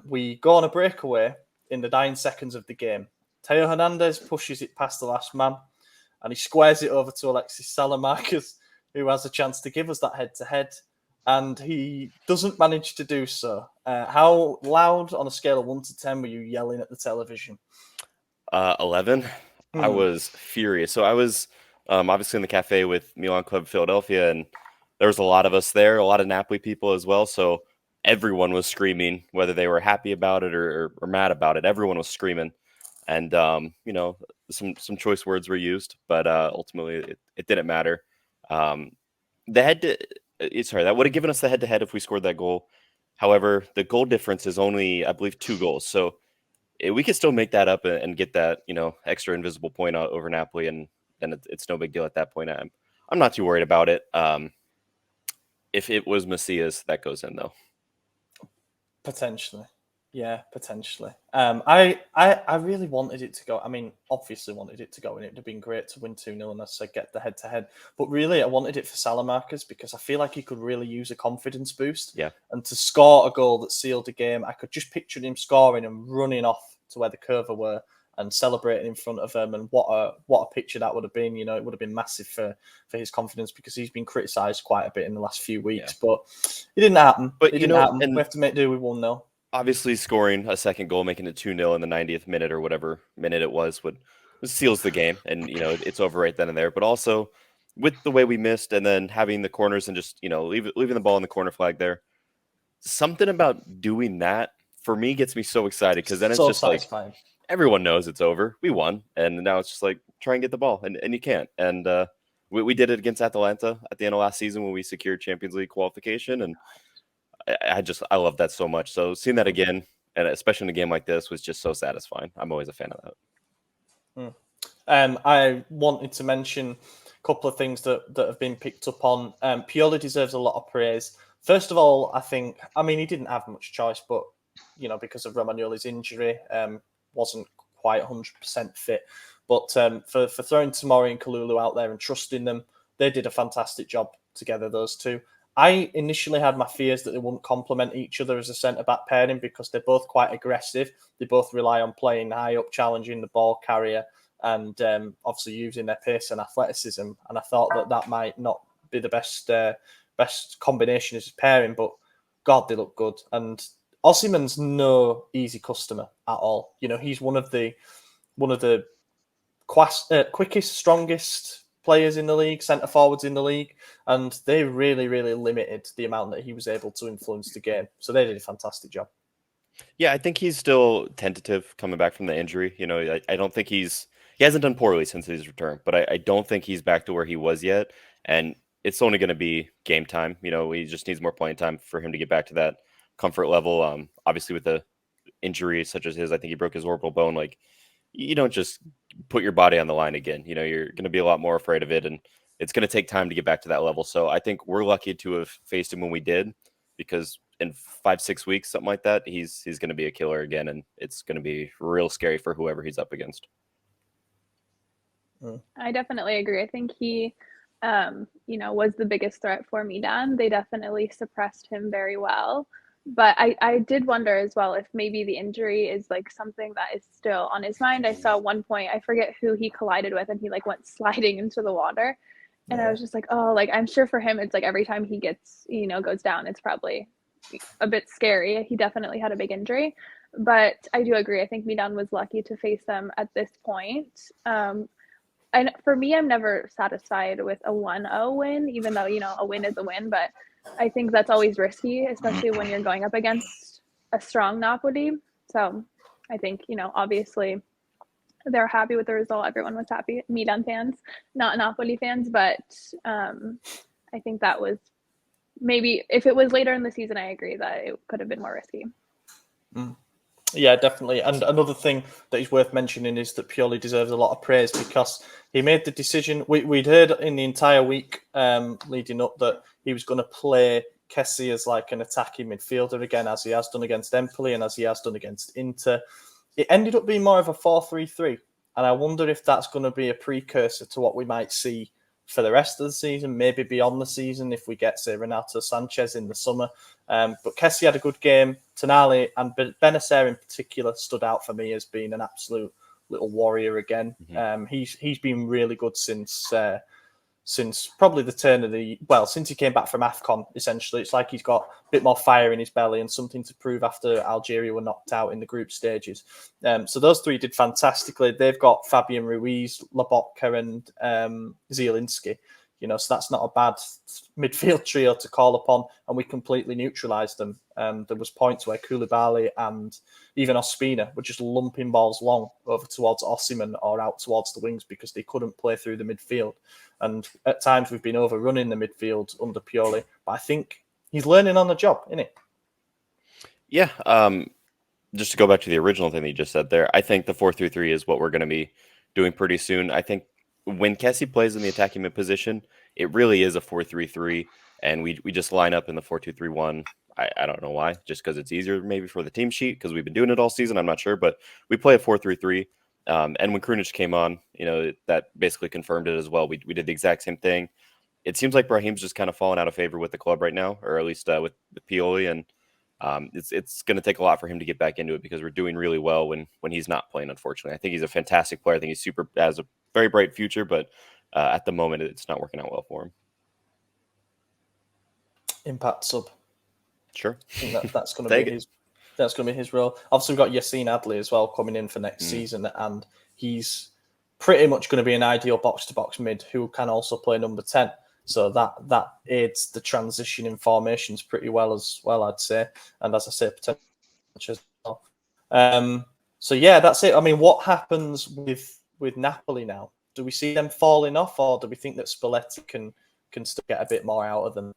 We go on a breakaway in the 9 seconds of the game. Teo Hernandez pushes it past the last man, and he squares it over to Alexis Salamarcas, who has a chance to give us that head-to-head, and he doesn't manage to do so. How loud on a scale of 1 to 10 were you yelling at the television? 11. I was furious. So I was obviously in the cafe with Milan Club Philadelphia, and there was a lot of us there, a lot of Napoli people as well. So everyone was screaming, whether they were happy about it or mad about it. Everyone was screaming, and some choice words were used, but ultimately it didn't matter. That would have given us the head-to-head if we scored that goal. However, the goal difference is only, I believe, 2 goals. So we could still make that up and get that, extra invisible point out over Napoli, and then it's no big deal at that point. I'm not too worried about it. If it was Macias, that goes in though. Potentially. Yeah, potentially. I really wanted it to go. I mean, obviously wanted it to go, and it would have been great to win 2-0 and as I get the head-to-head. But really, I wanted it for Salamarcas because I feel like he could really use a confidence boost. Yeah. And to score a goal that sealed the game, I could just picture him scoring and running off to where the curver were and celebrating in front of them. And what a picture that would have been. It would have been massive for his confidence because he's been criticised quite a bit in the last few weeks. Yeah. But it didn't happen. But it didn't happen. We have to make do with 1-0. Obviously, scoring a second goal, making it 2-0 in the 90th minute or whatever minute it was, seals the game, and it's over right then and there. But also, with the way we missed, and then having the corners and just leaving the ball in the corner flag there, something about doing that for me gets me so excited because then it's so just satisfying. Like everyone knows it's over. We won, and now it's just like try and get the ball, and you can't. And we did it against Atalanta at the end of last season when we secured Champions League qualification, and I love that so much. So seeing that again, and especially in a game like this, was just so satisfying. I'm always a fan of that. I wanted to mention a couple of things that have been picked up on. Pioli deserves a lot of praise. First of all, he didn't have much choice, but because of Romagnoli's injury, wasn't quite 100% fit. But for throwing Tomori and Kalulu out there and trusting them, they did a fantastic job together, those two. I initially had my fears that they wouldn't complement each other as a centre-back pairing because they're both quite aggressive. They both rely on playing high up, challenging the ball carrier, and obviously using their pace and athleticism. And I thought that might not be the best combination as a pairing, but God, they look good. And Osimhen's no easy customer at all. He's one of the quickest, strongest players in the league, centre forwards in the league, and they really, really limited the amount that he was able to influence the game. So they did a fantastic job. Yeah, I think he's still tentative coming back from the injury. I don't think he hasn't done poorly since his return, but I don't think he's back to where he was yet. And it's only going to be game time. He just needs more playing time for him to get back to that comfort level. Obviously with the injury such as his, I think he broke his orbital bone. Like, you don't just put your body on the line again. You're going to be a lot more afraid of it, and it's going to take time to get back to that level. So I think we're lucky to have faced him when we did, because in 5-6 weeks, something like that, he's going to be a killer again, and it's going to be real scary for whoever he's up against. I definitely agree. I think he, was the biggest threat for Milan. They definitely suppressed him very well. But I did wonder as well if maybe the injury is like something that is still on his mind. I saw one point, I forget who he collided with, and he like went sliding into the water. And I was just like, oh, like I'm sure for him, it's like every time he gets, goes down, it's probably a bit scary. He definitely had a big injury. But I do agree. I think Milan was lucky to face them at this point. And for me, I'm never satisfied with a 1-0 win, even though, a win is a win. But I think that's always risky, especially when you're going up against a strong Napoli. So I think, obviously they're happy with the result. Everyone was happy. Milan fans, not Napoli fans, but I think that was maybe if it was later in the season, I agree that it could have been more risky. Yeah, definitely. And another thing that is worth mentioning is that Pioli deserves a lot of praise because he made the decision. We'd heard in the entire week leading up that he was going to play Kessie as like an attacking midfielder again, as he has done against Empoli and as he has done against Inter. It ended up being more of a 4-3-3. And I wonder if that's going to be a precursor to what we might see for the rest of the season, maybe beyond the season if we get, say, Renato Sanchez in the summer. But Kessie had a good game. Tonali and Benacer in particular stood out for me as being an absolute little warrior again. Mm-hmm. He's been really good since probably the turn of since he came back from AFCON, essentially. It's like he's got a bit more fire in his belly and something to prove after Algeria were knocked out in the group stages. So those three did fantastically. They've got Fabian Ruiz, Lobotka and Zielinski. So that's not a bad midfield trio to call upon, and we completely neutralised them. There was points where Koulibaly and even Ospina were just lumping balls long over towards Osimhen or out towards the wings because they couldn't play through the midfield. And at times we've been overrunning the midfield under Pioli, but I think he's learning on the job, isn't he? Yeah. Just to go back to the original thing that you just said there, I think the 4-3-3 is what we're going to be doing pretty soon. I think when Kessie plays in the attacking mid position, it really is a 4-3-3, and we just line up in the 4-2-3-1. I don't know why, just because it's easier maybe for the team sheet because we've been doing it all season. I'm not sure, but we play a 4-3-3. And when Krunic came on, that basically confirmed it as well. We did the exact same thing. It seems like Brahim's just kind of fallen out of favor with the club right now, or at least with Pioli, and it's going to take a lot for him to get back into it because we're doing really well when he's not playing. Unfortunately, I think he's a fantastic player. I think he's has a very bright future, but at the moment, it's not working out well for him. Impact sub. Sure. I think that's going to be his. That's going to be his role. Obviously, we've got Yassine Adli as well coming in for next season, and he's pretty much going to be an ideal box-to-box mid who can also play number 10. So that aids the transition in formations pretty well as well, I'd say. And as I say, potential as well. So yeah, that's it. I mean, what happens with Napoli now? Do we see them falling off, or do we think that Spalletti can still get a bit more out of them?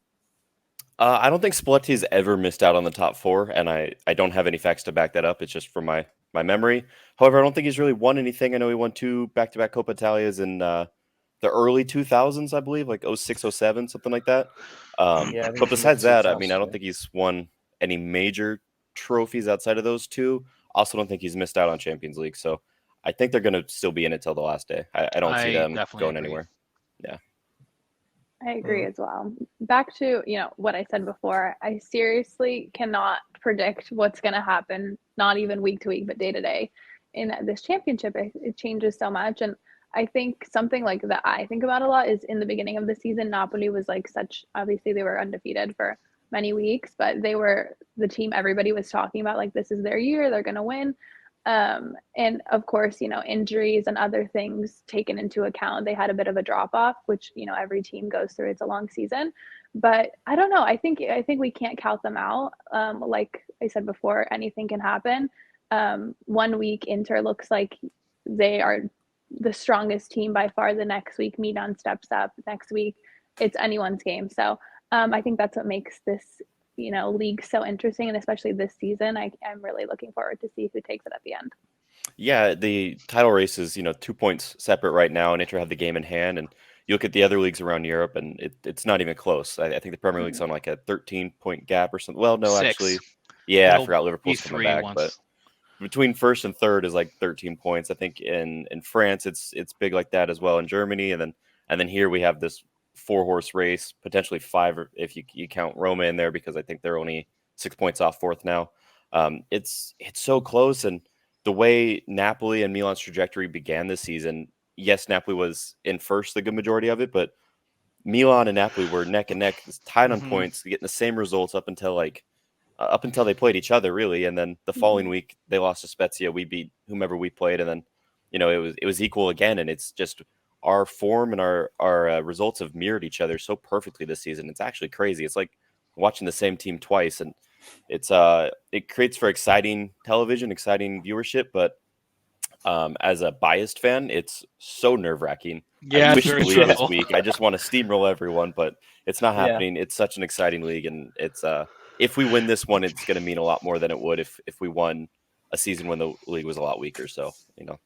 I don't think Spalletti has ever missed out on the top four, and I don't have any facts to back that up. It's just from my memory. However, I don't think he's really won anything. I know he won 2 back-to-back Coppa Italias in the early 2000s, I believe, like 06, 07, something like that. But besides that, I mean, I don't think he's won any major trophies outside of those two. Also don't think he's missed out on Champions League. So I think they're going to still be in it till the last day. I don't see them going anywhere. Yeah. I agree as well. Back to, what I said before, I seriously cannot predict what's going to happen, not even week to week, but day to day in this championship. It changes so much. And I think something like that I think about a lot is in the beginning of the season, Napoli was obviously they were undefeated for many weeks, but they were the team everybody was talking about, like, this is their year, they're going to win. And of course, injuries and other things taken into account, they had a bit of a drop off, which, every team goes through. It's a long season, but I don't know. I think we can't count them out. Like I said before, anything can happen. 1 week Inter looks like they are the strongest team by far. The next week Milan steps up. Next week it's anyone's game. So I think that's what makes this league so interesting, and especially this season, I'm really looking forward to see who takes it at the end. Yeah, the title race is 2 points separate right now, and Inter have the game in hand. And you look at the other leagues around Europe, and it's not even close. I think the Premier League's on like a 13-point gap or something. Well, no, 6. actually, yeah, I forgot Liverpool's coming back, once. but between first and third is like 13 points. I think in France it's big like that as well. In Germany, and then here we have this 4-horse race, potentially 5 if you count Roma in there, because I think they're only 6 points off fourth now. It's so close, and the way Napoli and Milan's trajectory began this season, yes, Napoli was in first the good majority of it, but Milan and Napoli were neck and neck, tied on points, getting the same results up until they played each other, really. And then the following week they lost to Spezia. We beat whomever we played, and then it was equal again. And it's just our form and our results have mirrored each other so perfectly this season. It's actually crazy. It's like watching the same team twice, and it creates for exciting television, exciting viewership. But As a biased fan, it's so nerve-wracking. Yeah, I it's wish the very league was stressful. weak. I just want to steamroll everyone, but it's not Yeah. happening. It's such an exciting league, and it's if we win this one, it's going to mean a lot more than it would if we won a season when the league was a lot weaker. So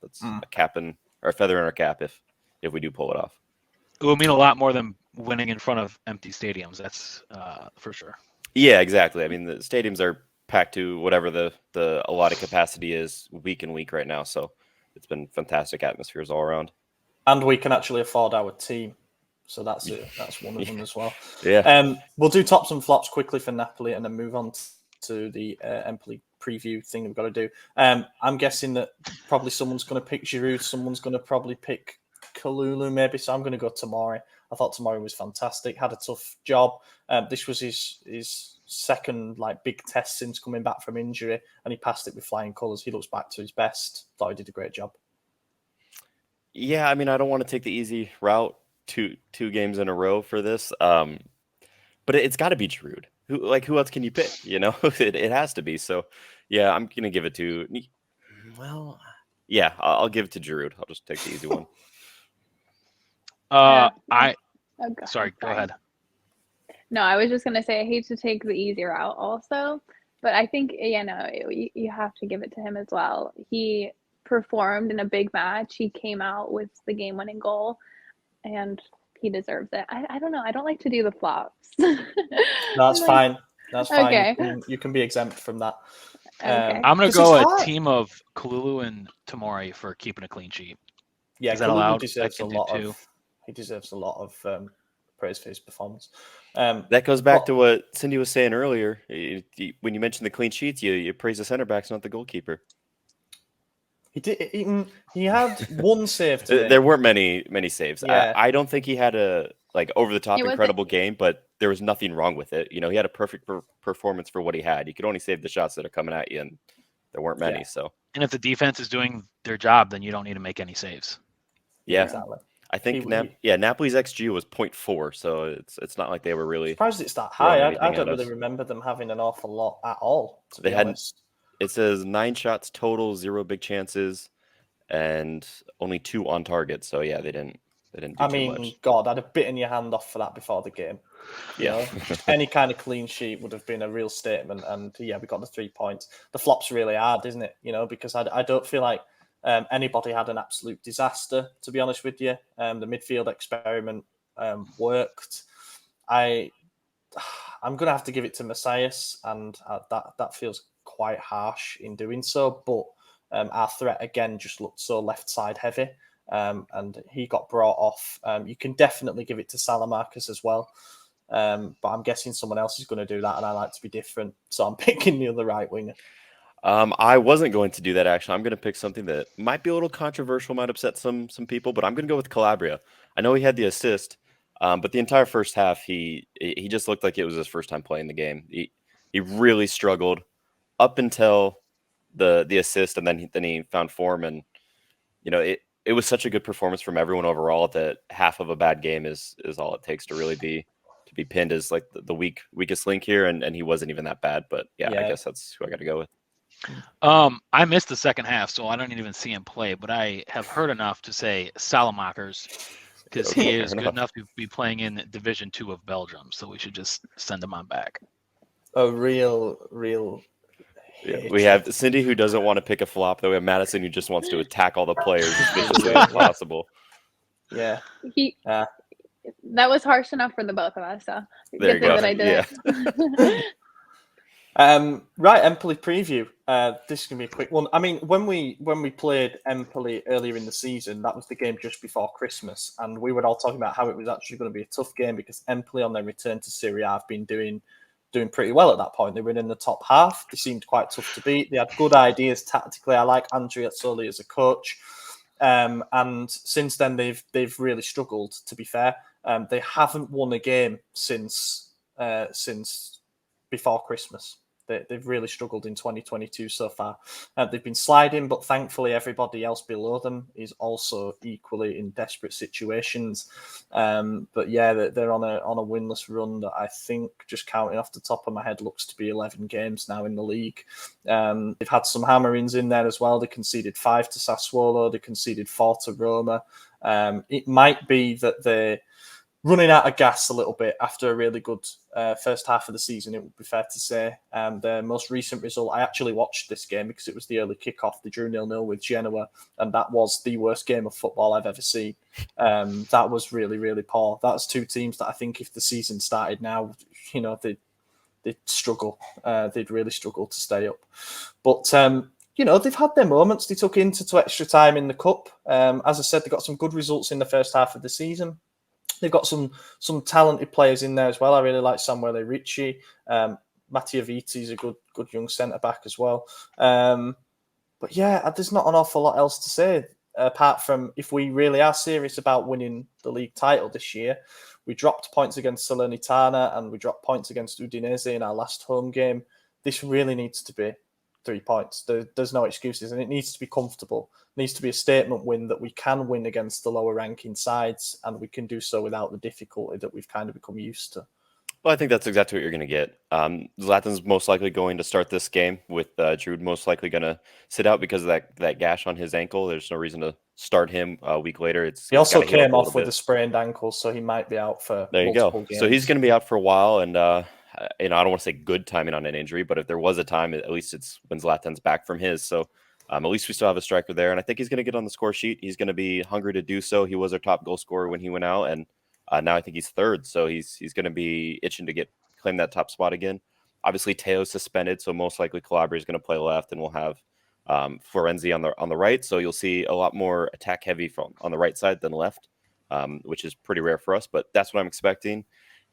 that's a cap or a feather in our cap if we do pull it off. It will mean a lot more than winning in front of empty stadiums. That's for sure. Yeah, exactly. I mean, the stadiums are packed to whatever the allotted capacity is week and week right now. So it's been fantastic atmospheres all around. And we can actually afford our team. So that's one of them as well. Yeah. We'll do tops and flops quickly for Napoli and then move on to the Empoli preview thing we've got to do. I'm guessing that probably someone's going to pick Giroud. Someone's going to probably pick Kalulu maybe. So I'm going to go Tomori. I thought Tomori was fantastic. Had a tough job. This was his second big test since coming back from injury, and he passed it with flying colours. He looks back to his best. Thought he did a great job. Yeah, I mean, I don't want to take the easy route two games in a row for this, but it's got to be Giroud. Who else can you pick? It has to be. So, yeah, I'm gonna give it to. Well, yeah, I'll give it to Giroud. I'll just take the easy one. Sorry, go ahead. No, I was just gonna say I hate to take the easy route also, but I think you have to give it to him as well. He performed in a big match. He came out with the game-winning goal, and he deserves it. I don't know. I don't like to do the flops. That's fine. That's fine. Okay. You can be exempt from that. Okay. I'm gonna go a team of Kalulu and Tomori for keeping a clean sheet. Yeah, is that allowed? He deserves a lot of praise for his performance. That goes back to what Cindy was saying earlier. When you mentioned the clean sheets, you praise the center backs, not the goalkeeper. He did. He had one save today. There weren't many saves. Yeah. I don't think he had a over the top incredible game, but there was nothing wrong with it. He had a perfect performance for what he had. You could only save the shots that are coming at you, and there weren't many. Yeah. So, and if the defense is doing their job, then you don't need to make any saves. Yeah, exactly. I think Napoli's XG was 0.4, so it's not like they were really surprised it's that high. I don't really remember them having an awful lot at all. To be honest. It says 9 shots total, 0 big chances, and only 2 on target. So yeah, they didn't do too much. God, I'd have bitten your hand off for that before the game. Yeah, any kind of clean sheet would have been a real statement. And yeah, we got the 3 points. The flop's really hard, isn't it? Because I don't feel like anybody had an absolute disaster, to be honest with you. The midfield experiment worked. I'm going to have to give it to Messias, and that feels quite harsh in doing so. But our threat, again, just looked so left side heavy, and he got brought off. You can definitely give it to Salamakers as well. But I'm guessing someone else is going to do that, and I like to be different. So I'm picking the other right winger. I wasn't going to do that, actually. I'm going to pick something that might be a little controversial, might upset some people, but I'm going to go with Calabria. I know he had the assist, but the entire first half, he just looked like it was his first time playing the game. He really struggled up until the assist, and then he found form, and it was such a good performance from everyone overall that half of a bad game is all it takes to really be pinned as like the weakest link here, and he wasn't even that bad. But yeah, I guess that's who I got to go with. I missed the second half, so I don't even see him play, but I have heard enough to say Salamakers, because he is good enough to be playing in Division 2 of Belgium, so we should just send him on back. A real Yeah, we have Cindy, who doesn't want to pick a flop, though. We have Madison, who just wants to attack all the players as viciously as possible. Yeah. That was harsh enough for the both of us, so there you go. That I did it. Right, Empoli preview. This is gonna be a quick one. I mean, when we played Empoli earlier in the season, that was the game just before Christmas, and we were all talking about how it was actually going to be a tough game because Empoli, on their return to Serie A, have been doing pretty well at that point. They were in the top half. They seemed quite tough to beat. They had good ideas tactically. I like Andrea Soli as a coach, and since then they've really struggled. To be fair, they haven't won a game since before Christmas. They've really struggled in 2022 so far. They've been sliding, but thankfully everybody else below them is also equally in desperate situations. But yeah, they're on a winless run that I think, just counting off the top of my head, looks to be 11 games now in the league. They've had some hammerings in there as well. They conceded 5 to Sassuolo. They conceded 4 to Roma. It might be that they're running out of gas a little bit after a really good first half of the season, it would be fair to say. Their most recent result, I actually watched this game because it was the early kickoff. They drew 0-0 with Genoa, and that was the worst game of football I've ever seen. That was really, really poor. That's two teams that I think if the season started now, they'd struggle. They'd really struggle to stay up. But they've had their moments. They took into extra time in the cup. As I said, they got some good results in the first half of the season. They've got some talented players in there as well. I really like Samuele Ricci. Mattia Viti is a good young centre-back as well. But yeah, there's not an awful lot else to say, apart from if we really are serious about winning the league title this year. We dropped points against Salernitana and we dropped points against Udinese in our last home game. This really needs to be 3 points. There's no excuses, and it needs to be comfortable. It needs to be a statement win that we can win against the lower ranking sides, and we can do so without the difficulty that we've kind of become used to. Well, I think that's exactly what you're going to get. Zlatan's most likely going to start this game with Giroud most likely going to sit out because of that gash on his ankle. There's no reason to start him a week later. He also came off with a sprained ankle, so he might be out for multiple games. So he's going to be out for a while, and I don't want to say good timing on an injury, but if there was a time, at least it's when Zlatan's back from his. So at least we still have a striker there, and I think he's going to get on the score sheet. He's going to be hungry to do so. He was our top goal scorer when he went out, and now I think he's third, so he's going to be itching to claim that top spot again. Obviously, Teo's suspended, so most likely Calabria is going to play left, and we'll have Florenzi on the right. So you'll see a lot more attack heavy on the right side than left, which is pretty rare for us, but that's what I'm expecting.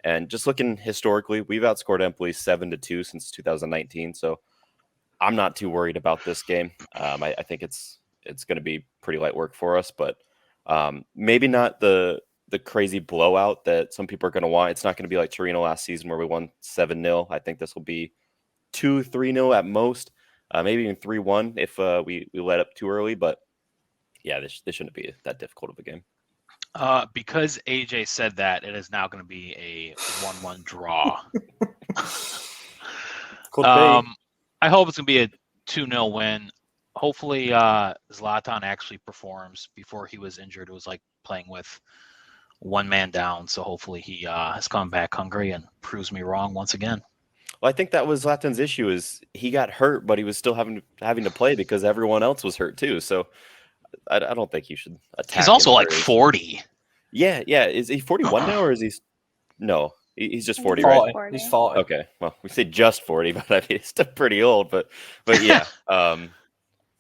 And just looking historically, we've outscored Empoli 7-2 since 2019, so I'm not too worried about this game. I think it's going to be pretty light work for us, but maybe not the crazy blowout that some people are going to want. It's not going to be like Torino last season where we won 7-0. I think this will be 2-3-0 at most, maybe even 3-1 if we let up too early. But yeah, this shouldn't be that difficult of a game. Because AJ said that, it is now going to be a 1-1 draw. Could be. I hope it's going to be a 2-0 win. Hopefully, Zlatan actually performs. Before he was injured, it was like playing with one man down. So hopefully he has come back hungry and proves me wrong once again. Well, I think that was Zlatan's issue is he got hurt, but he was still having to play because everyone else was hurt too. So I don't think you should attack. He's also like 40. Yeah. Is he 41 now, or is he? No, he's just 40, 40. right? He's 40. Okay, well, we say just 40, but I mean, he's still pretty old. But yeah,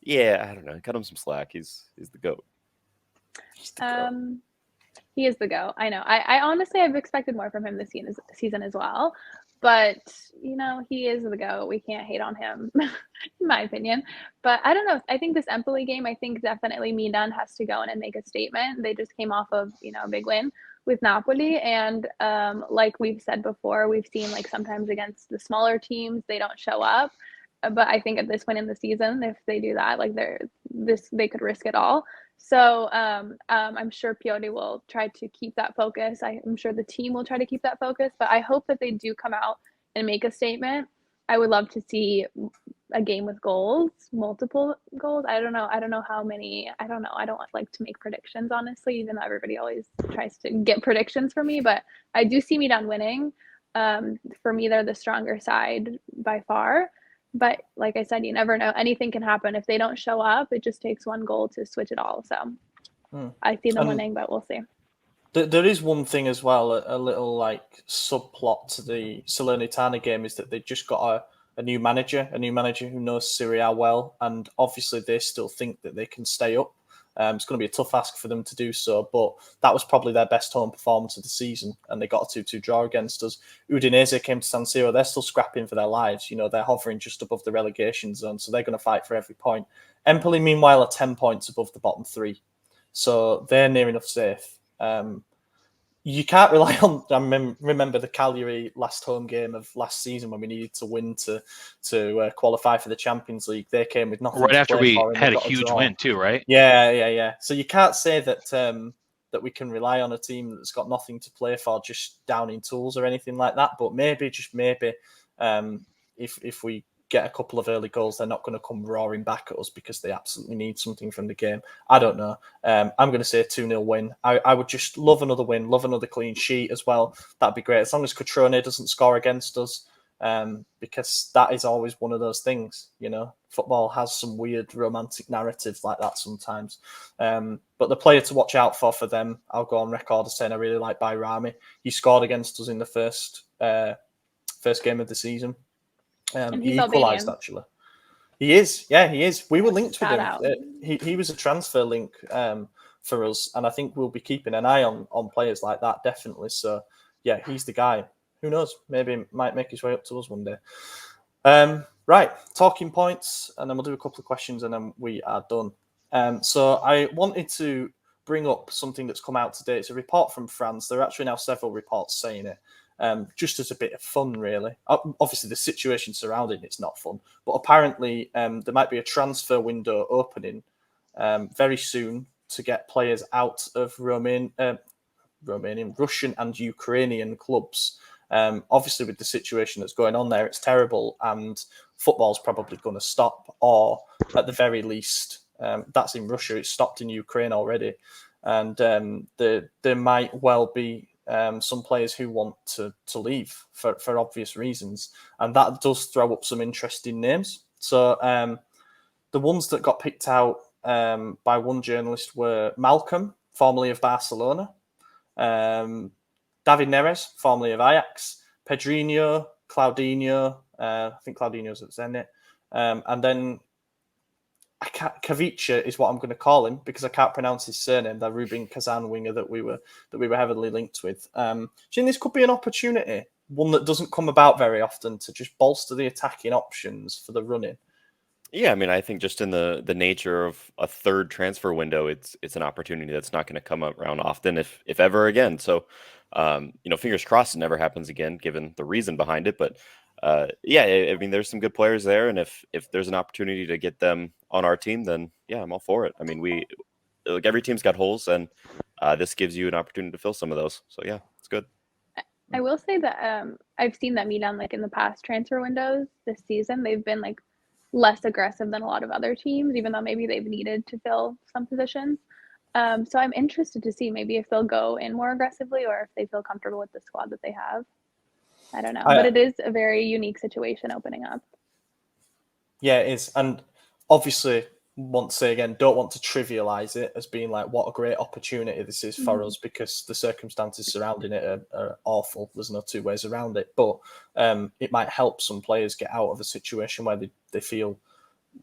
yeah, I don't know. Cut him some slack. He's the GOAT. He is the GOAT. I know. I honestly have expected more from him this season as well. But, he is the GOAT. We can't hate on him, in my opinion. But I don't know. I think this Empoli game, I think definitely Milan has to go in and make a statement. They just came off of, a big win with Napoli. And like we've said before, we've seen like sometimes against the smaller teams, they don't show up. But I think at this point in the season, if they do that, like they could risk it all. So I'm sure Pioli will try to keep that focus. I'm sure the team will try to keep that focus, but I hope that they do come out and make a statement. I would love to see a game with goals, multiple goals. I don't know how many. I don't know. I don't like to make predictions, honestly, even though everybody always tries to get predictions for me, but I do see Milan winning. For me, they're the stronger side by far. But like I said, you never know. Anything can happen. If they don't show up, it just takes one goal to switch it all. So I see them winning, but we'll see. There is one thing as well, a little like subplot to the Salernitana game is that they just got a new manager who knows Serie A well. And obviously they still think that they can stay up. It's going to be a tough ask for them to do so, but that was probably their best home performance of the season, and they got a 2-2 draw against us. Udinese came to San Siro. They're still scrapping for their lives. They're hovering just above the relegation zone, so they're going to fight for every point. Empoli, meanwhile, are 10 points above the bottom three, so they're near enough safe. you can't rely on. I remember the Cagliari last home game of last season when we needed to win to qualify for the Champions League. They came with nothing Right to after play we for, and had a got huge draw. win too, right? Yeah. So you can't say that that we can rely on a team that's got nothing to play for, just downing tools or anything like that. But maybe, just maybe, if we get a couple of early goals, they're not going to come roaring back at us because they absolutely need something from the game. I don't know. I'm going to say a 2-0 win. I would just love another win, love another clean sheet as well. That'd be great. As long as Cutrone doesn't score against us, because that is always one of those things, you know. Football has some weird romantic narratives like that sometimes. But the player to watch out for them, I'll go on record as saying I really like Bayrami. He scored against us in the first game of the season. And He he's equalised, Albanian. actually. He is. Yeah, he is. We were linked with Shout him. out. He was a transfer link for us, and I think we'll be keeping an eye on players like that, definitely. So, yeah, he's the guy. Who knows? Maybe might make his way up to us one day. Right, talking points, and then we'll do a couple of questions, and then we are done. So I wanted to bring up something that's come out today. It's a report from France. There are actually now several reports saying it. Just as a bit of fun, really. Obviously, the situation surrounding it's not fun, but apparently there might be a transfer window opening very soon to get players out of Russian and Ukrainian clubs. Obviously, with the situation that's going on there, it's terrible, and football's probably going to stop, or at the very least, that's in Russia. It's stopped in Ukraine already, and there might well be some players who want to leave for obvious reasons, and that does throw up some interesting names. So the ones that got picked out by one journalist were Malcolm, formerly of Barcelona, David Neres, formerly of Ajax, Pedrinho, Claudinho, I think Claudinho's at Zenit, and then Kjaer is what I'm going to call him because I can't pronounce his surname. The Rubin Kazan winger that we were heavily linked with. Do you think this could be an opportunity, one that doesn't come about very often, to just bolster the attacking options for the running? Yeah, I mean, I think just in the nature of a third transfer window, it's an opportunity that's not going to come around often, if ever again. So, fingers crossed it never happens again, given the reason behind it. But yeah, I mean, there's some good players there, and if there's an opportunity to get them on our team, then yeah, I'm all for it. I mean, every team's got holes, and this gives you an opportunity to fill some of those. So yeah, it's good. I will say that I've seen that Milan, like in the past transfer windows this season, they've been like less aggressive than a lot of other teams, even though maybe they've needed to fill some positions. So I'm interested to see maybe if they'll go in more aggressively or if they feel comfortable with the squad that they have. I don't know, but it is a very unique situation opening up. Yeah, it is. And obviously, want to say again, don't want to trivialize it as being like what a great opportunity this is for us, because the circumstances surrounding it are awful. There's no two ways around it. But it might help some players get out of a situation where they feel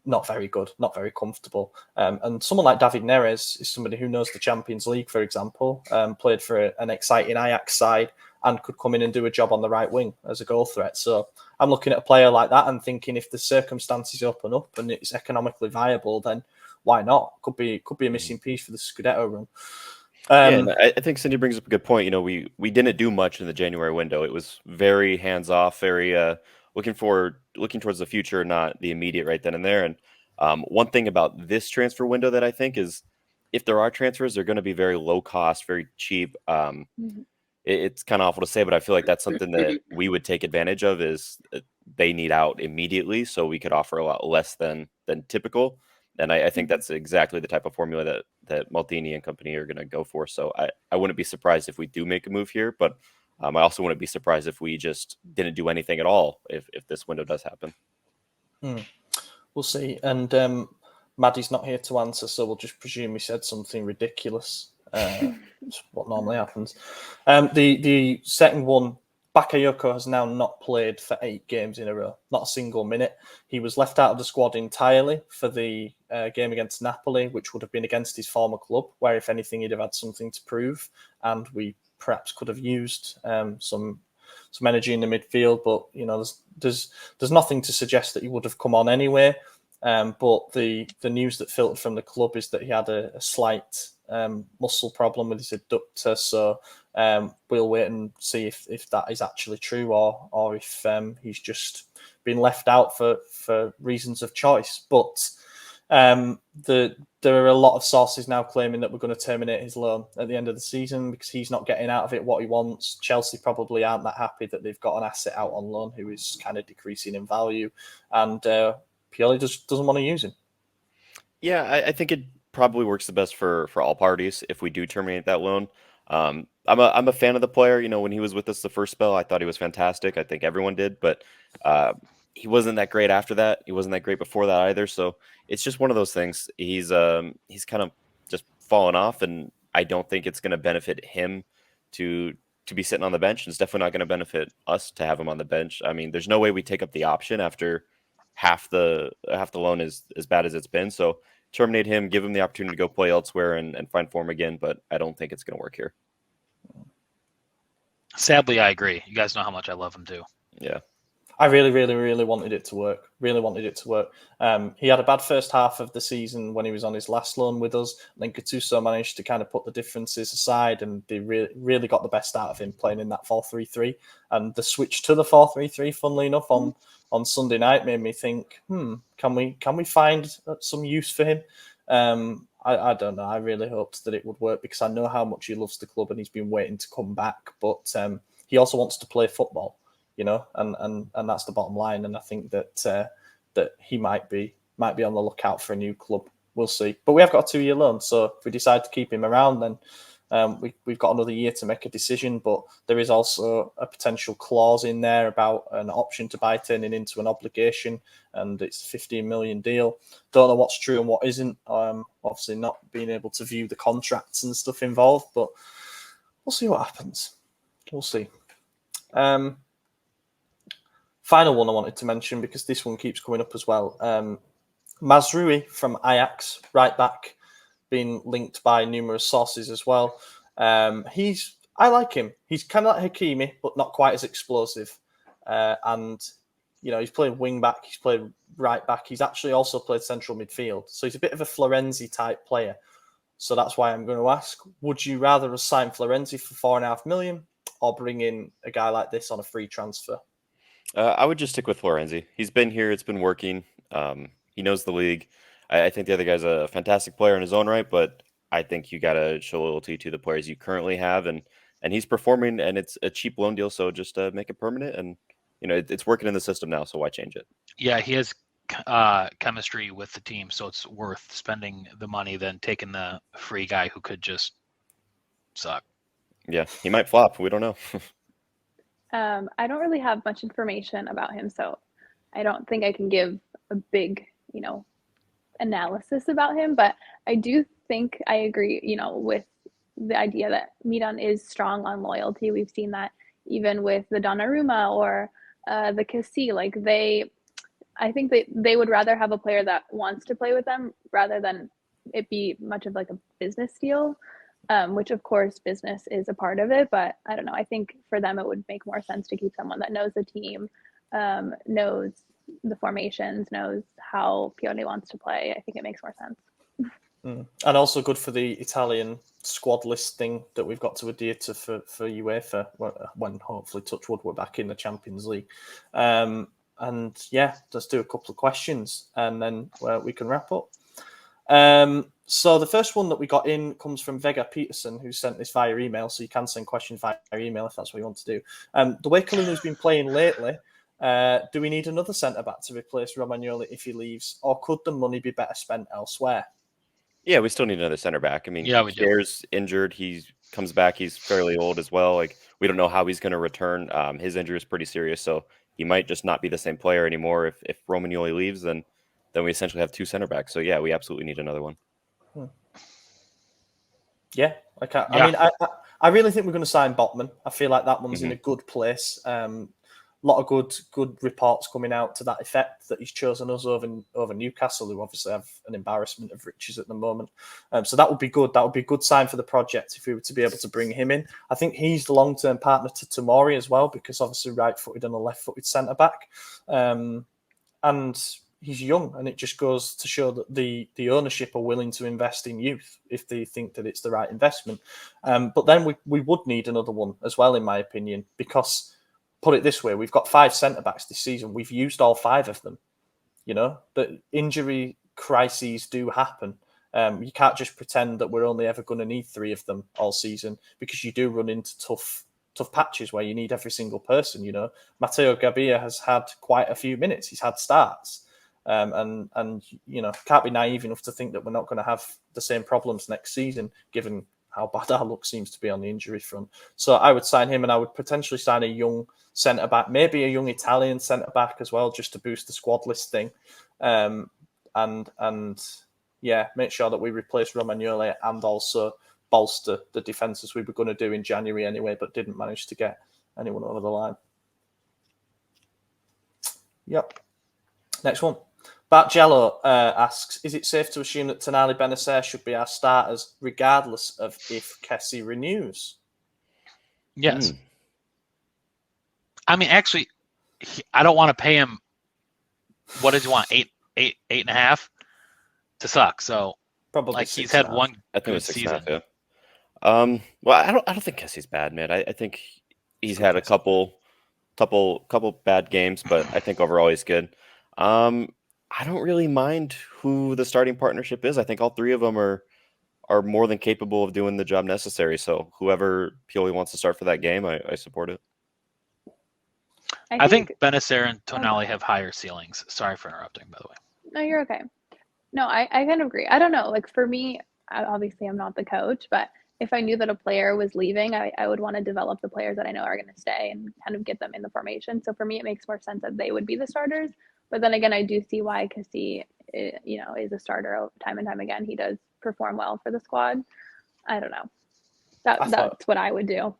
not very good, not very comfortable. And someone like David Neres is somebody who knows the Champions League, for example, played for an exciting Ajax side and could come in and do a job on the right wing as a goal threat. So I'm looking at a player like that and thinking if the circumstances open up and it's economically viable, then why not? Could be a missing piece for the Scudetto run. Yeah, and I think Cindy brings up a good point. You know, we didn't do much in the January window. It was very hands off, very looking towards the future, not the immediate right then and there. And one thing about this transfer window that I think is, if there are transfers, they're going to be very low cost, very cheap. It's kind of awful to say, but I feel like that's something that we would take advantage of. Is they need out immediately, so we could offer a lot less than typical. And I think that's exactly the type of formula that Maldini and company are going to go for. So I wouldn't be surprised if we do make a move here, but I also wouldn't be surprised if we just didn't do anything at all if this window does happen. We'll see. And Maddie's not here to answer, so we'll just presume he said something ridiculous. It's what normally happens. The second one, Bakayoko has now not played for 8 games in a row, not a single minute. He was left out of the squad entirely for the game against Napoli, which would have been against his former club, where if anything he'd have had something to prove, and we perhaps could have used some energy in the midfield. But you know, there's nothing to suggest that he would have come on anyway. But the news that filtered from the club is that he had a slight muscle problem with his adductor, so We'll wait and see if that is actually true or if he's just been left out for reasons of choice. But there are a lot of sources now claiming that we're going to terminate his loan at the end of the season because he's not getting out of it what he wants. Chelsea probably aren't that happy that they've got an asset out on loan who is kind of decreasing in value, and Pioli just doesn't want to use him. Yeah, I think it probably works the best for all parties if we do terminate that loan. I'm a fan of the player. You know, when he was with us the first spell, I thought he was fantastic. I think everyone did, but he wasn't that great after that. He wasn't that great before that either. So it's just one of those things. He's kind of just fallen off, and I don't think it's going to benefit him to be sitting on the bench. And it's definitely not going to benefit us to have him on the bench. I mean, there's no way we take up the option after half the loan is as bad as it's been. So terminate him, give him the opportunity to go play elsewhere and find form again. But I don't think it's going to work here. Sadly, I agree. You guys know how much I love him too. Yeah. I really, really, really wanted it to work. Really wanted it to work. He had a bad first half of the season when he was on his last loan with us. And then Gattuso managed to kind of put the differences aside, and they really got the best out of him playing in that 4-3-3. And the switch to the 4-3-3, funnily enough, on Sunday night made me think, can we find some use for him? I don't know. I really hoped that it would work because I know how much he loves the club and he's been waiting to come back. But he also wants to play football. You know, and that's the bottom line. And I think that that he might be on the lookout for a new club. We'll see. But we have got a 2-year loan, so if we decide to keep him around, then we've got another year to make a decision. But there is also a potential clause in there about an option to buy turning into an obligation, and it's a 15 million deal. Don't know what's true and what isn't. Obviously, not being able to view the contracts and stuff involved, but we'll see what happens. We'll see. Final one I wanted to mention, because this one keeps coming up as well. Mazraoui from Ajax, right back, being linked by numerous sources as well. I like him. He's kind of like Hakimi, but not quite as explosive. And, you know, he's played wing back, he's played right back. He's actually also played central midfield. So he's a bit of a Florenzi type player. So that's why I'm going to ask, would you rather sign Florenzi for $4.5 million or bring in a guy like this on a free transfer? I would just stick with Florenzi. He's been here. It's been working. He knows the league. I think the other guy's a fantastic player in his own right, but I think you got to show loyalty to the players you currently have, and he's performing, and it's a cheap loan deal, so just make it permanent, and you know it's working in the system now, so why change it? Yeah, he has chemistry with the team, so it's worth spending the money than taking the free guy who could just suck. Yeah, he might flop. We don't know. I don't really have much information about him, so I don't think I can give a big, analysis about him. But I do think I agree, with the idea that Milan is strong on loyalty. We've seen that even with the Donnarumma or the Kessie. I think they would rather have a player that wants to play with them rather than it be much of like a business deal. Which of course business is a part of it, but I don't know. I think for them it would make more sense to keep someone that knows the team, knows the formations, knows how Pioli wants to play. I think it makes more sense. And also good for the Italian squad listing that we've got to adhere to for UEFA when hopefully touch wood we're back in the Champions League. And yeah, let's do a couple of questions and then we can wrap up. So the first one that we got in comes from Vega Peterson, who sent this via email. So you can send questions via email if that's what you want to do. The way Kaluna's been playing lately, do we need another centre-back to replace Romagnoli if he leaves? Or could the money be better spent elsewhere? Yeah, we still need another center-back. I mean, yeah, we do. Kjaer's injured. He comes back. He's fairly old as well. Like, we don't know how he's going to return. His injury is pretty serious, so he might just not be the same player anymore. If Romagnoli leaves, then we essentially have two center backs. So yeah, we absolutely need another one. Yeah, I mean, I really think we're going to sign Botman. I feel like that one's in a good place. A lot of good reports coming out to that effect that he's chosen us over Newcastle, who obviously have an embarrassment of riches at the moment. So that would be good. That would be a good sign for the project if we were to be able to bring him in. I think he's the long-term partner to Tomori as well, because obviously right-footed and a left-footed centre-back. And he's young, and it just goes to show that the ownership are willing to invest in youth if they think that it's the right investment. But then we would need another one as well, in my opinion, because put it this way, we've got 5 centre-backs this season. We've used all 5 of them. But injury crises do happen. You can't just pretend that we're only ever going to need 3 of them all season, because you do run into tough patches where you need every single person. Matteo Gabbia has had quite a few minutes. He's had starts. And can't be naive enough to think that we're not going to have the same problems next season, given how bad our luck seems to be on the injury front. So I would sign him, and I would potentially sign a young centre-back, maybe a young Italian centre-back as well, just to boost the squad list thing. Make sure that we replace Romagnoli and also bolster the defence, as we were going to do in January anyway, but didn't manage to get anyone over the line. Yep. Next one. Bargello asks, is it safe to assume that Tonali Benacer should be our starters regardless of if Kessie renews? Yes. I mean, actually, I don't want to pay him. What does he want? 8.5 to suck. So probably like he's had one good season. Yeah. Well, I don't think Kessie's bad, man. I think he's had a couple bad games, but I think overall he's good. I don't really mind who the starting partnership is. I think all 3 of them are more than capable of doing the job necessary. So whoever Pioli wants to start for that game, I support it. I think Benacer and Tonali have higher ceilings. Sorry for interrupting, by the way. No, you're okay. No, I kind of agree. I don't know. Like for me, obviously I'm not the coach, but if I knew that a player was leaving, I would want to develop the players that I know are going to stay and kind of get them in the formation. So for me, it makes more sense that they would be the starters. But then again, I do see why Kessie, is a starter time and time again. He does perform well for the squad. I don't know. That's what I would do.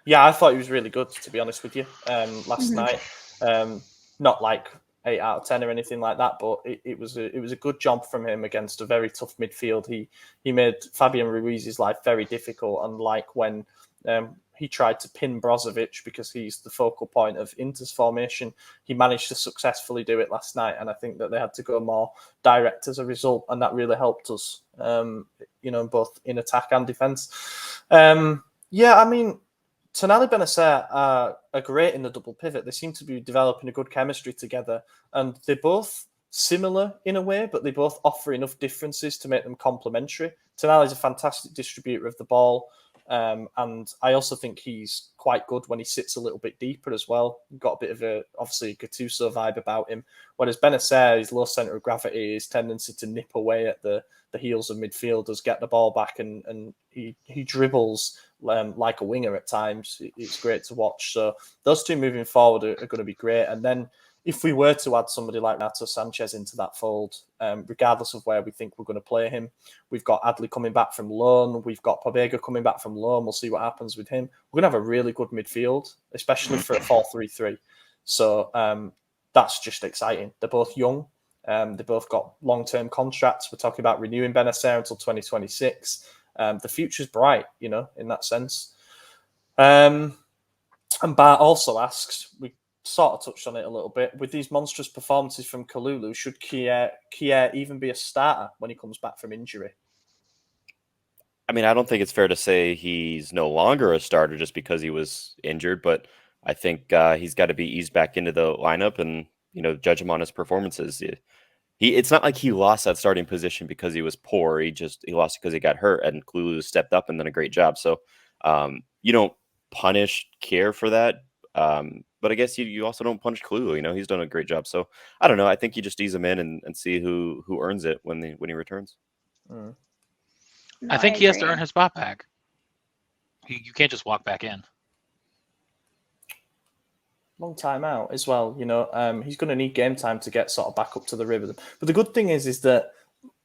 Yeah, I thought he was really good, to be honest with you, last night. Not like 8 out of 10 or anything like that, but it was a good job from him against a very tough midfield. He made Fabian Ruiz's life very difficult, unlike when he tried to pin Brozovic because he's the focal point of Inter's formation. He managed to successfully do it last night, and I think that they had to go more direct as a result, and that really helped us, both in attack and defence. I mean, Tonali Benacer are great in the double pivot. They seem to be developing a good chemistry together, and they're both similar in a way, but they both offer enough differences to make them complementary. Tonali is a fantastic distributor of the ball, and I also think he's quite good when he sits a little bit deeper as well. Got a bit of obviously Gattuso vibe about him, whereas Benacer, his low centre of gravity, his tendency to nip away at the heels of midfielders, get the ball back, and he dribbles like a winger at times. It's great to watch. So those 2 moving forward are going to be great. And then if we were to add somebody like Renato Sanchez into that fold, regardless of where we think we're going to play him, we've got Adley coming back from loan. We've got Pobega coming back from loan. We'll see what happens with him. We're going to have a really good midfield, especially for a 4-3-3. So that's just exciting. They're both young. They both got long-term contracts. We're talking about renewing Benacer until 2026. The future's bright, in that sense. And Bart also asks, we sort of touched on it a little bit, with these monstrous performances from Kalulu, should Kjaer even be a starter when he comes back from injury? I mean, I don't think it's fair to say he's no longer a starter just because he was injured, but I think he's got to be eased back into the lineup and, judge him on his performances. It's not like he lost that starting position because he was poor. He lost it because he got hurt, and Kalulu stepped up and done a great job. So you don't punish Kjaer for that. But I guess you also don't punish Kalulu. He's done a great job. So I don't know. I think you just ease him in and see who earns it when he returns. No, I think he has to earn his spot back. You can't just walk back in. Long time out as well. He's going to need game time to get sort of back up to the rhythm. But the good thing is that,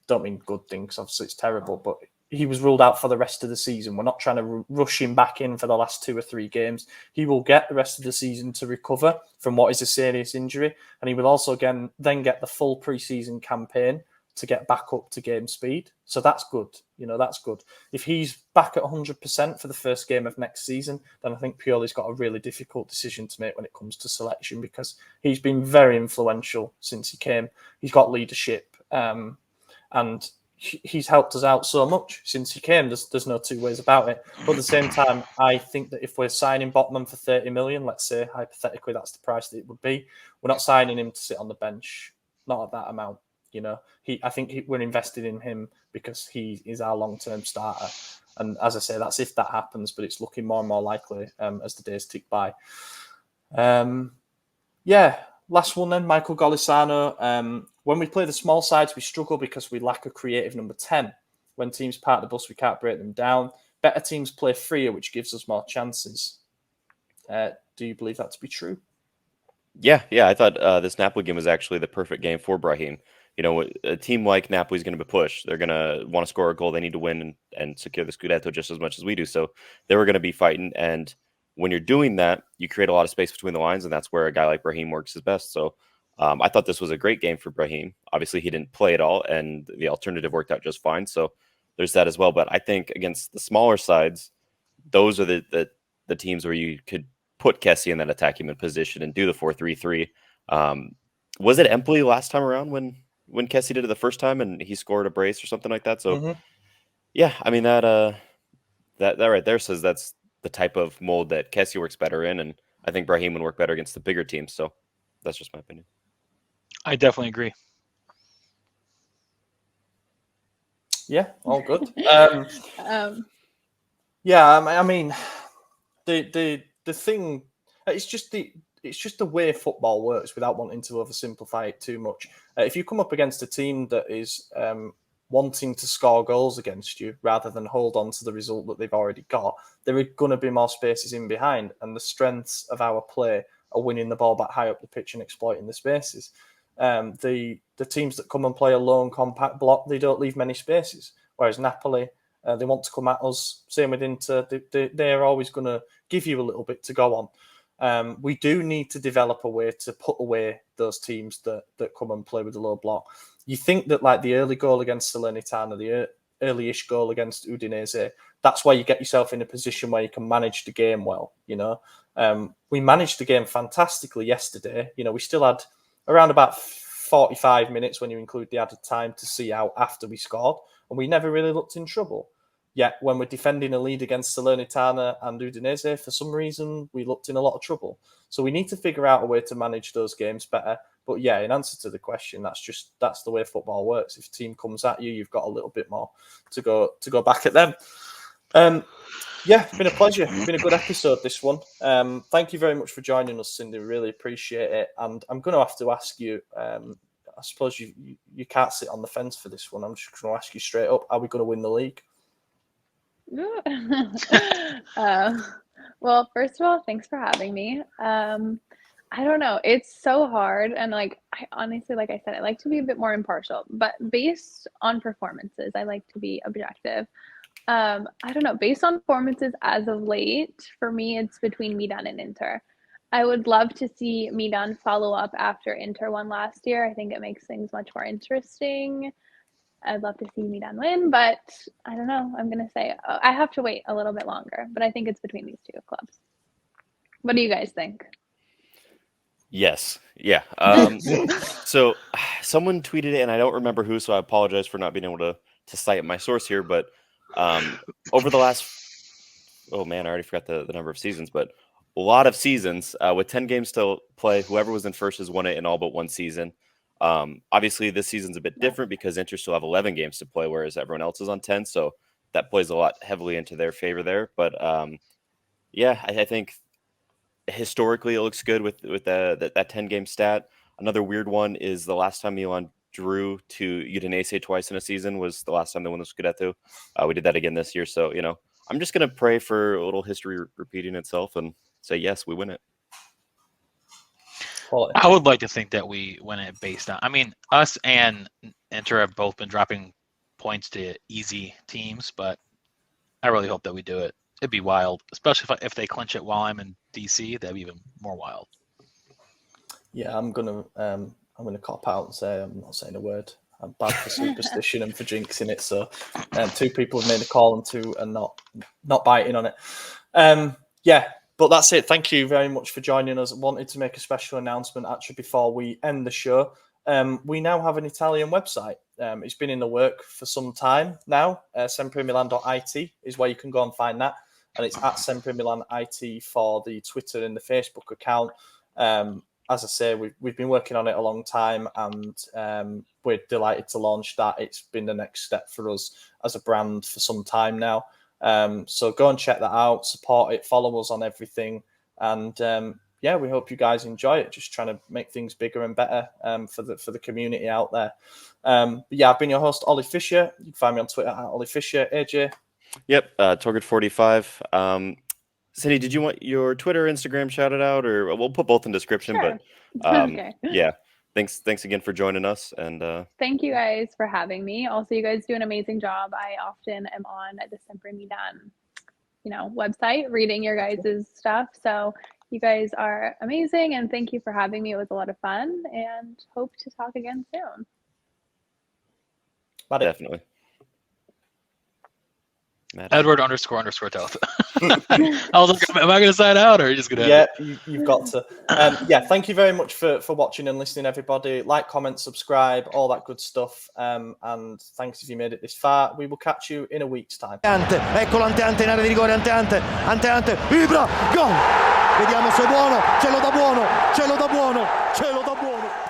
don't mean good thing because obviously it's terrible, but he was ruled out for the rest of the season. We're not trying to rush him back in for the last 2 or 3 games. He will get the rest of the season to recover from what is a serious injury, and he will also then get the full pre-season campaign to get back up to game speed. So that's good. That's good. If he's back at 100% for the first game of next season, then I think Pioli's got a really difficult decision to make when it comes to selection, because he's been very influential since he came. He's got leadership, and he's helped us out so much since he came. There's no two ways about it. But at the same time, I think that if we're signing Botman for 30 million, let's say hypothetically that's the price that it would be, we're not signing him to sit on the bench. Not at that amount. I think we're invested in him because he is our long-term starter. And as I say, that's if that happens, but it's looking more and more likely as the days tick by. Last one then, Michael Golisano. When we play the small sides, we struggle because we lack a creative number 10. When teams park the bus, we can't break them down. Better teams play freer, which gives us more chances. Do you believe that to be true? Yeah. I thought this Napoli game was actually the perfect game for Brahim. A team like Napoli is going to be pushed. They're going to want to score a goal. They need to win and secure the Scudetto just as much as we do. So they were going to be fighting. And when you're doing that, you create a lot of space between the lines, and that's where a guy like Brahim works his best. So I thought this was a great game for Brahim. Obviously, he didn't play at all, and the alternative worked out just fine. So there's that as well. But I think against the smaller sides, those are the teams where you could put Kessie in that attacking position and do the 4-3-3. Was it Empoli last time around when Kessie did it the first time and he scored a brace or something like that? So yeah, I mean that right there says that's the type of mold that Kessie works better in, and I think Brahim would work better against the bigger teams. So that's just my opinion. I definitely agree. Yeah, all good. I mean, the thing, it's just the way football works without wanting to oversimplify it too much. If you come up against a team that is wanting to score goals against you rather than hold on to the result that they've already got, there are going to be more spaces in behind, and the strengths of our play are winning the ball back high up the pitch and exploiting the spaces. The teams that come and play a lone compact block, they don't leave many spaces, whereas Napoli, they want to come at us. Same with Inter, they're always going to give you a little bit to go on. We do need to develop a way to put away those teams that come and play with the low block. You think that like the early goal against Salernitana, the early-ish goal against Udinese, that's why you get yourself in a position where you can manage the game well. We managed the game fantastically yesterday. We still had around about 45 minutes when you include the added time to see out after we scored, and we never really looked in trouble. Yet when we're defending a lead against Salernitana and Udinese, for some reason, we looked in a lot of trouble. So we need to figure out a way to manage those games better. But yeah, in answer to the question, that's the way football works. If a team comes at you, you've got a little bit more to go back at them. It's been a pleasure. It's been a good episode, this one. Thank you very much for joining us, Cindy. Really appreciate it. And I'm going to have to ask you, I suppose you can't sit on the fence for this one. I'm just going to ask you straight up, are we going to win the league? Well, first of all, thanks for having me. I don't know. It's so hard. And I honestly, like I said, I like to be a bit more impartial, but based on performances, I like to be objective. I don't know. Based on performances as of late, for me, it's between Milan and Inter. I would love to see Milan follow up after Inter won last year. I think it makes things much more interesting. I'd love to see Milan win, but I don't know. I'm going to say I have to wait a little bit longer, but I think it's between these two clubs. What do you guys think? Yes. Yeah. So someone tweeted it, and I don't remember who, so I apologize for not being able to cite my source here, but over the last, I already forgot the number of seasons, but a lot of seasons with 10 games to play, whoever was in first has won it in all but one season. Obviously, this season's a bit different because Inter still have 11 games to play, whereas everyone else is on 10, so that plays a lot heavily into their favor there. But I think historically it looks good with that 10-game stat. Another weird one is the last time Milan drew to Udinese twice in a season was the last time they won the Scudetto. We did that again this year, so I'm just gonna pray for a little history repeating itself and say yes, we win it. I would like to think that we win it based on. I mean, us and Inter have both been dropping points to easy teams, but I really hope that we do it. It'd be wild, especially if they clinch it while I'm in DC. That'd be even more wild. Yeah, I'm gonna cop out and say I'm not saying a word. I'm bad for superstition and for jinxing it. So 2 people have made a call and 2 are not biting on it. Yeah, but that's it. Thank you very much for joining us. I wanted to make a special announcement actually before we end the show. We now have an Italian website. It's been in the work for some time now. SempreMilan.it is where you can go and find that. And it's at SempreMilanIT for the Twitter and the Facebook account. As I say, we've been working on it a long time, and we're delighted to launch that. It's been the next step for us as a brand for some time now. So go and check that out, support it, follow us on everything. And yeah, we hope you guys enjoy it. Just trying to make things bigger and better for the community out there. But yeah, I've been your host, Ollie Fisher. You can find me on Twitter at Ollie Fisher. AJ? Yep, Torgid45. Cindy, did you want your Twitter, Instagram shouted out, or we'll put both in description? Sure. But Okay. yeah, thanks again for joining us. And thank you guys for having me. Also, you guys do an amazing job. I often am on the SempreMilan, website reading your guys' stuff. So you guys are amazing, and thank you for having me. It was a lot of fun, and hope to talk again soon. Definitely. Edward__Telt. I was like, am I going to sign out, or are you just going to? Yeah, you've got to. Yeah, thank you very much for watching and listening, everybody. Like, comment, subscribe, all that good stuff. And thanks if you made it this far. We will catch you in a week's time. Ecco l'Ante in area di rigore, Ante, vibra, gol! Vediamo se è buono, ce lo dà buono, ce lo dà buono, ce lo dà buono.